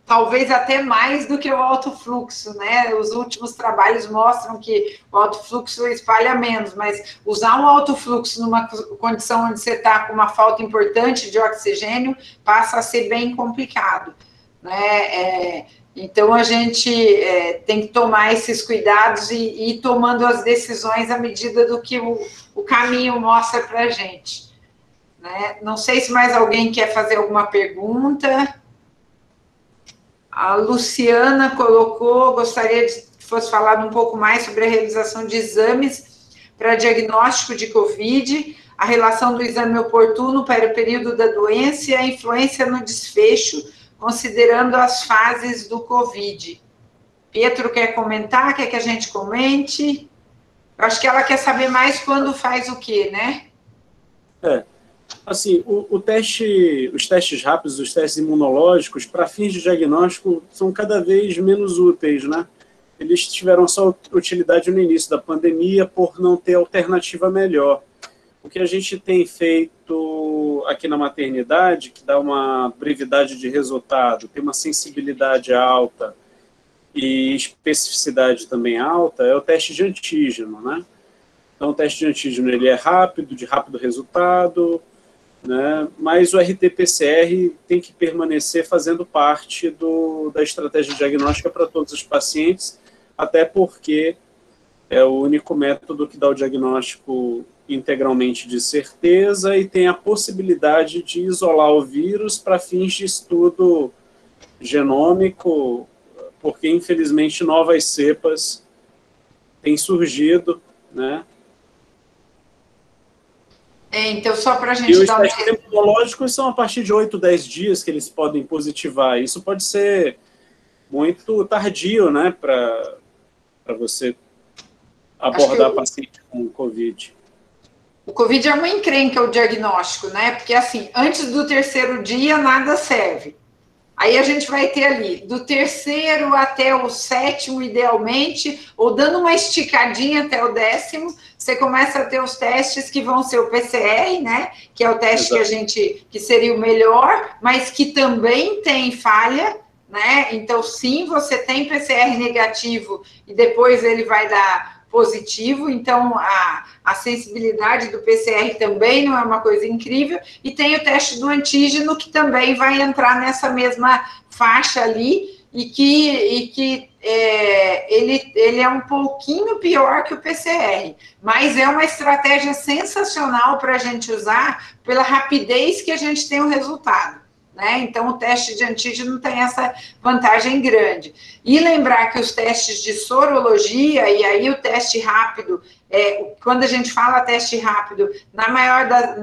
talvez até mais do que o alto fluxo, né? Os últimos trabalhos mostram que o alto fluxo espalha menos, mas usar um alto fluxo numa condição onde você está com uma falta importante de oxigênio passa a ser bem complicado, né? Então, a gente tem que tomar esses cuidados e ir tomando as decisões à medida do que o caminho mostra para a gente, né? Não sei se mais alguém quer fazer alguma pergunta. A Luciana colocou, gostaria que fosse falado um pouco mais sobre a realização de exames para diagnóstico de COVID, a relação do exame oportuno para o período da doença e a influência no desfecho, considerando as fases do COVID. Pietro quer comentar? Quer que a gente comente? Eu acho que ela quer saber mais quando faz o quê, né? Assim, os testes rápidos, os testes imunológicos, para fins de diagnóstico, são cada vez menos úteis, né? Eles tiveram só utilidade no início da pandemia por não ter alternativa melhor. O que a gente tem feito aqui na maternidade, que dá uma brevidade de resultado, tem uma sensibilidade alta e especificidade também alta, é o teste de antígeno, né? Então, o teste de antígeno ele é rápido, de rápido resultado, né? Mas o RT-PCR tem que permanecer fazendo parte da estratégia diagnóstica para todos os pacientes, até porque é o único método que dá o diagnóstico integralmente de certeza e tem a possibilidade de isolar o vírus para fins de estudo genômico, porque, infelizmente, novas cepas têm surgido, né? Então, só para a gente e os testes imunológicos são a partir de 8, 10 dias que eles podem positivar. Isso pode ser muito tardio, né, para você abordar paciente com Covid. O Covid é uma encrenca, o diagnóstico, né? Porque, assim, antes do 3º dia, nada serve. Aí a gente vai ter ali, do 3º até o 7º, idealmente, ou dando uma esticadinha até o 10º, você começa a ter os testes que vão ser o PCR, né? Que é o teste que seria o melhor, mas que também tem falha, né? Então, sim, você tem PCR negativo e depois ele vai dar positivo, então a sensibilidade do PCR também não é uma coisa incrível, e tem o teste do antígeno que também vai entrar nessa mesma faixa ali, e que ele é um pouquinho pior que o PCR, mas é uma estratégia sensacional para a gente usar pela rapidez que a gente tem o resultado. Né? Então, o teste de antígeno tem essa vantagem grande. E lembrar que os testes de sorologia, e aí o teste rápido, quando a gente fala teste rápido, na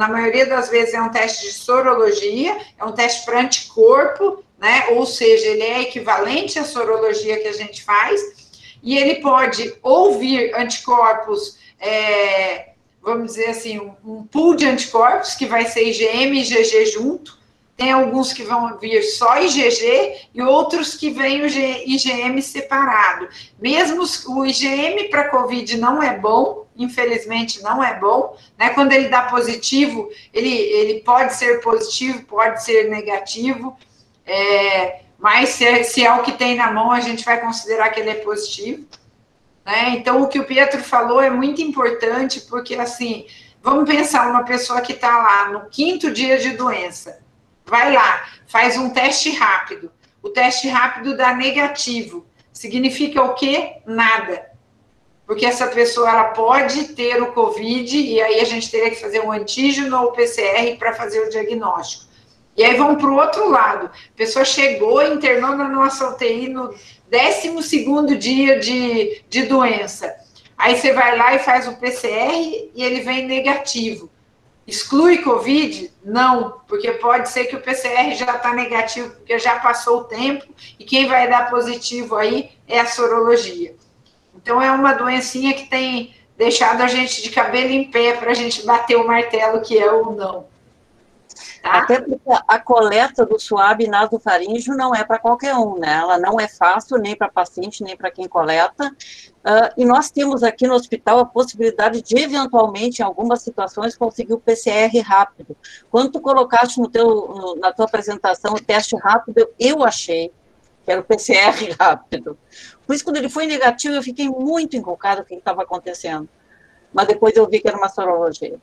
maioria das vezes é um teste de sorologia, é um teste para anticorpo, né? Ou seja, ele é equivalente à sorologia que a gente faz, e ele pode ou vir anticorpos vamos dizer assim, um pool de anticorpos, que vai ser IgM e IgG junto. Tem alguns que vão vir só IgG e outros que vêm o IgM separado. Mesmo o IgM para COVID não é bom, infelizmente não é bom, né? Quando ele dá positivo, ele pode ser positivo, pode ser negativo, mas se é o que tem na mão, a gente vai considerar que ele é positivo. Né? Então, o que o Pietro falou é muito importante, porque, assim, vamos pensar uma pessoa que está lá no 5º dia de doença, vai lá, faz um teste rápido, o teste rápido dá negativo, significa o quê? Nada, porque essa pessoa, ela pode ter o COVID, e aí a gente teria que fazer um antígeno ou PCR para fazer o diagnóstico. E aí vamos para o outro lado, a pessoa chegou, internou na nossa UTI no 12º dia de doença. Aí você vai lá e faz o PCR e ele vem negativo. Exclui COVID? Não, porque pode ser que o PCR já está negativo, porque já passou o tempo, e quem vai dar positivo aí é a sorologia. Então, é uma doencinha que tem deixado a gente de cabelo em pé para a gente bater o martelo que é ou não. Tá? Até porque a coleta do suave nasofaríngeo não é para qualquer um, né? Ela não é fácil nem para paciente, nem para quem coleta. E nós temos aqui no hospital a possibilidade de, eventualmente, em algumas situações, conseguir o PCR rápido. Quando tu colocaste na tua apresentação o teste rápido, eu achei que era o PCR rápido. Por isso, quando ele foi negativo, eu fiquei muito encucada com o que estava acontecendo. Mas depois eu vi que era uma sorologia.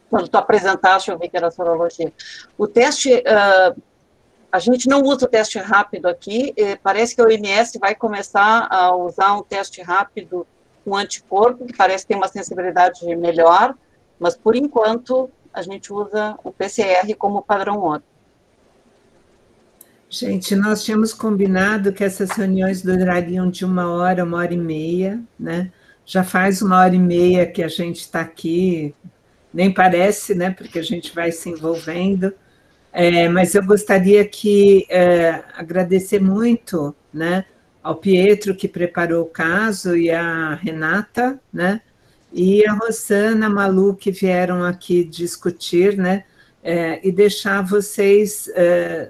Quando tu apresentaste, eu vi que era sorologia. O teste, a gente não usa o teste rápido aqui, parece que a OMS vai começar a usar um teste rápido com anticorpo, que parece ter uma sensibilidade melhor, mas, por enquanto, a gente usa o PCR como padrão ouro. Gente, nós tínhamos combinado que essas reuniões durariam de 1 hora e meia, né? Já faz 1h30 que a gente está aqui, nem parece, né, porque a gente vai se envolvendo, mas eu gostaria que agradecer muito, né, ao Pietro, que preparou o caso, e a Renata, né, e a Rosana, a Malu, que vieram aqui discutir, né, e deixar vocês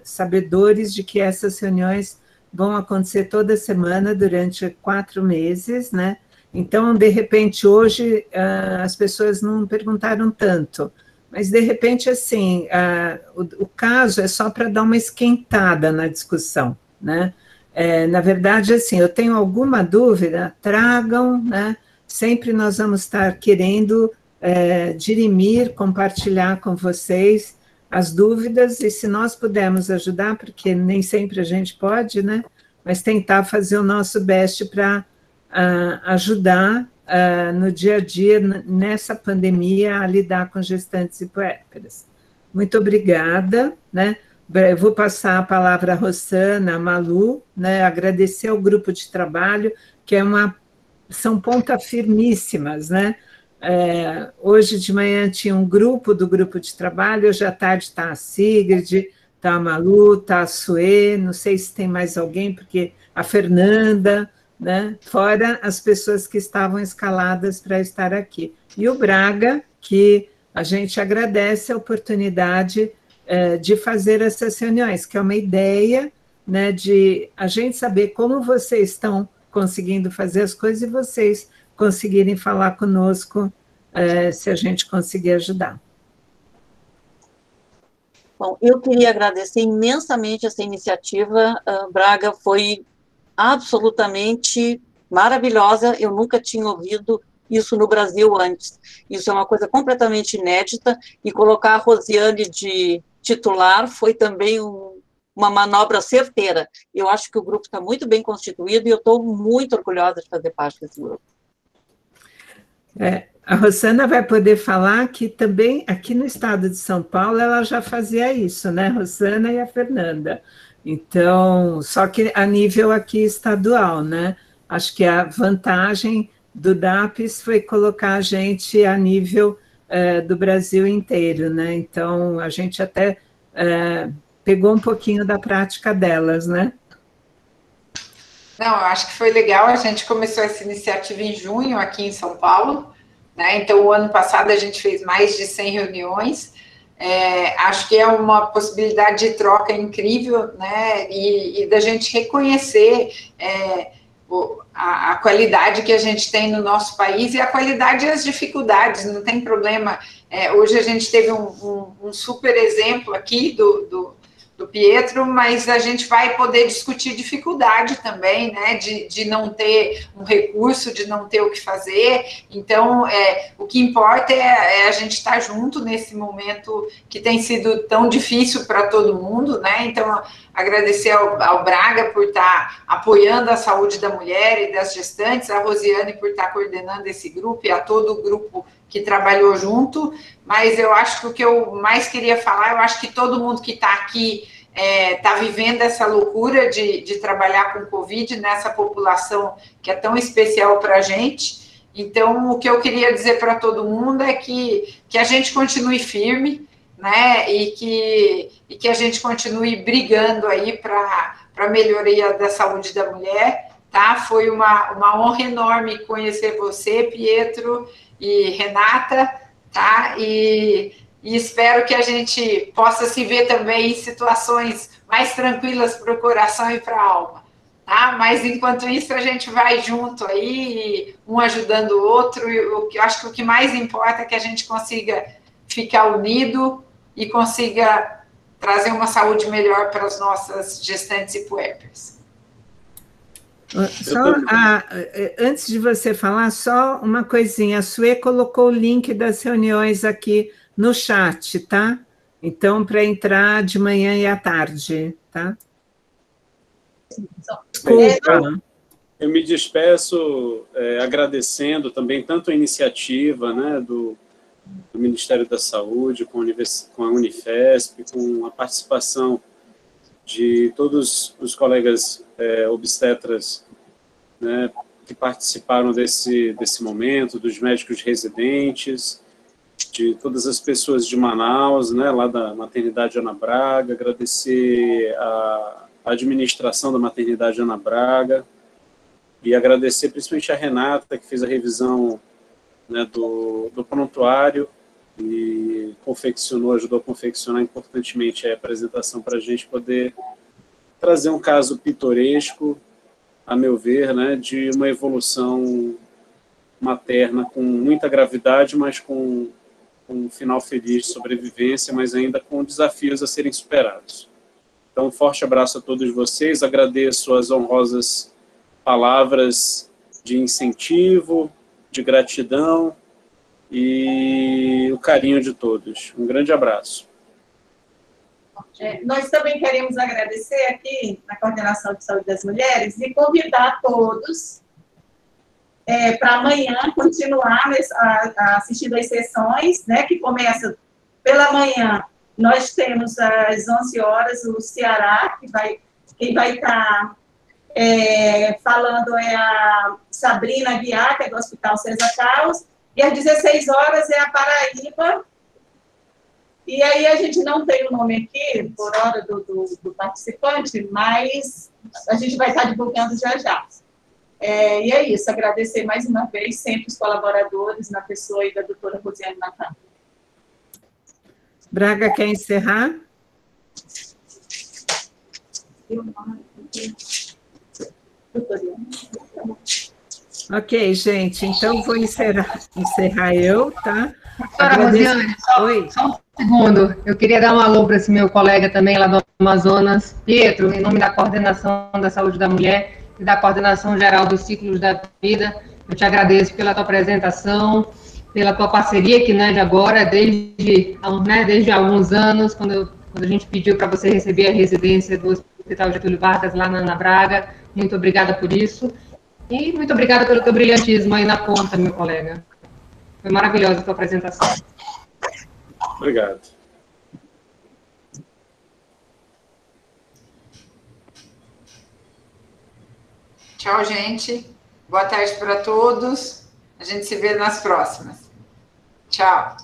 sabedores de que essas reuniões vão acontecer toda semana durante 4 meses, né. Então, de repente, hoje as pessoas não perguntaram tanto, mas, de repente, assim, o caso é só para dar uma esquentada na discussão, né? Na verdade, assim, eu tenho alguma dúvida, tragam, né? Sempre nós vamos estar querendo dirimir, compartilhar com vocês as dúvidas, e se nós pudermos ajudar, porque nem sempre a gente pode, né? Mas tentar fazer o nosso best para ajudar no dia a dia, nessa pandemia, a lidar com gestantes e puérperas. Muito obrigada, né? Eu vou passar a palavra à Rosana, à Malu, né? Agradecer ao grupo de trabalho, que são pontas firmíssimas, né? Hoje de manhã tinha um grupo do grupo de trabalho, hoje à tarde está a Sigrid, está a Malu, está a Suê, não sei se tem mais alguém, porque a Fernanda, né? Fora as pessoas que estavam escaladas para estar aqui. E o Braga, que a gente agradece a oportunidade de fazer essas reuniões, que é uma ideia, né, de a gente saber como vocês estão conseguindo fazer as coisas e vocês conseguirem falar conosco se a gente conseguir ajudar. Bom, eu queria agradecer imensamente essa iniciativa, Braga, foi absolutamente maravilhosa, eu nunca tinha ouvido isso no Brasil antes, isso é uma coisa completamente inédita, e colocar a Rosiane de titular foi também uma manobra certeira. Eu acho que o grupo está muito bem constituído e eu estou muito orgulhosa de fazer parte desse grupo. A Rosana vai poder falar que também, aqui no estado de São Paulo, ela já fazia isso, né, Rosana e a Fernanda. Então, só que a nível aqui estadual, né? Acho que a vantagem do DAPS foi colocar a gente a nível do Brasil inteiro, né? Então, a gente até pegou um pouquinho da prática delas, né? Não, eu acho que foi legal, a gente começou essa iniciativa em junho aqui em São Paulo, né? Então, o ano passado a gente fez mais de 100 reuniões. Acho que é uma possibilidade de troca incrível, né? E da gente reconhecer a qualidade que a gente tem no nosso país e a qualidade e as dificuldades, não tem problema. Hoje a gente teve um super exemplo aqui do Pietro, mas a gente vai poder discutir dificuldade também, né, de não ter um recurso, de não ter o que fazer. Então, o que importa é a gente estar junto nesse momento que tem sido tão difícil para todo mundo, né? Então, agradecer ao Braga por estar apoiando a saúde da mulher e das gestantes, a Rosiane por estar coordenando esse grupo e a todo o grupo que trabalhou junto, mas eu acho que o que eu mais queria falar, eu acho que todo mundo que está aqui está vivendo essa loucura de trabalhar com Covid nessa população que é tão especial para a gente. Então, o que eu queria dizer para todo mundo é que a gente continue firme, né, e que a gente continue brigando aí para a melhoria da saúde da mulher, tá? Foi uma honra enorme conhecer você, Pietro, e Renata, tá? E espero que a gente possa se ver também em situações mais tranquilas para o coração e para a alma, tá? Mas, enquanto isso, a gente vai junto aí, um ajudando o outro, e eu acho que o que mais importa é que a gente consiga ficar unido e consiga trazer uma saúde melhor para as nossas gestantes e puérperas. Antes de você falar, só uma coisinha. A Sue colocou o link das reuniões aqui no chat, tá? Então, para entrar de manhã e à tarde, tá? Desculpa. Eu me despeço agradecendo também tanto a iniciativa, né, do Ministério da Saúde, com a Unifesp, com a participação de todos os colegas obstetras, né, que participaram desse momento, dos médicos residentes, de todas as pessoas de Manaus, né, lá da Maternidade Ana Braga, agradecer a administração da Maternidade Ana Braga e agradecer principalmente a Renata, que fez a revisão, né, do prontuário e ajudou a confeccionar importantemente a apresentação para a gente poder trazer um caso pitoresco, a meu ver, né, de uma evolução materna com muita gravidade, mas com um final feliz de sobrevivência, mas ainda com desafios a serem superados. Então, um forte abraço a todos vocês, agradeço as honrosas palavras de incentivo, de gratidão e o carinho de todos. Um grande abraço. Nós também queremos agradecer aqui na Coordenação de Saúde das Mulheres e convidar todos para amanhã continuar assistindo às sessões, né, que começa pela manhã. Nós temos às 11 horas o Ceará, quem vai estar falando é a Sabrina Aguiar, que é do Hospital César Carlos, e às 16 horas é a Paraíba. E aí a gente não tem o nome aqui, por hora do participante, mas a gente vai estar divulgando já já. E é isso, agradecer mais uma vez sempre os colaboradores, na pessoa aí da doutora Rosiane Natal. Braga, quer encerrar? Ok, gente, então vou encerrar eu, tá? Doutora Rosiane, só um segundo. Eu queria dar um alô para esse meu colega também lá do Amazonas, Pietro, em nome da Coordenação da Saúde da Mulher e da Coordenação Geral dos Ciclos da Vida. Eu te agradeço pela tua apresentação, pela tua parceria aqui, né, de agora, desde alguns anos, quando a gente pediu para você receber a residência do Hospital Getúlio Vargas lá na Ana Braga. Muito obrigada por isso. E muito obrigada pelo teu brilhantismo aí na ponta, meu colega. Foi maravilhosa a tua apresentação. Obrigado. Tchau, gente. Boa tarde para todos. A gente se vê nas próximas. Tchau.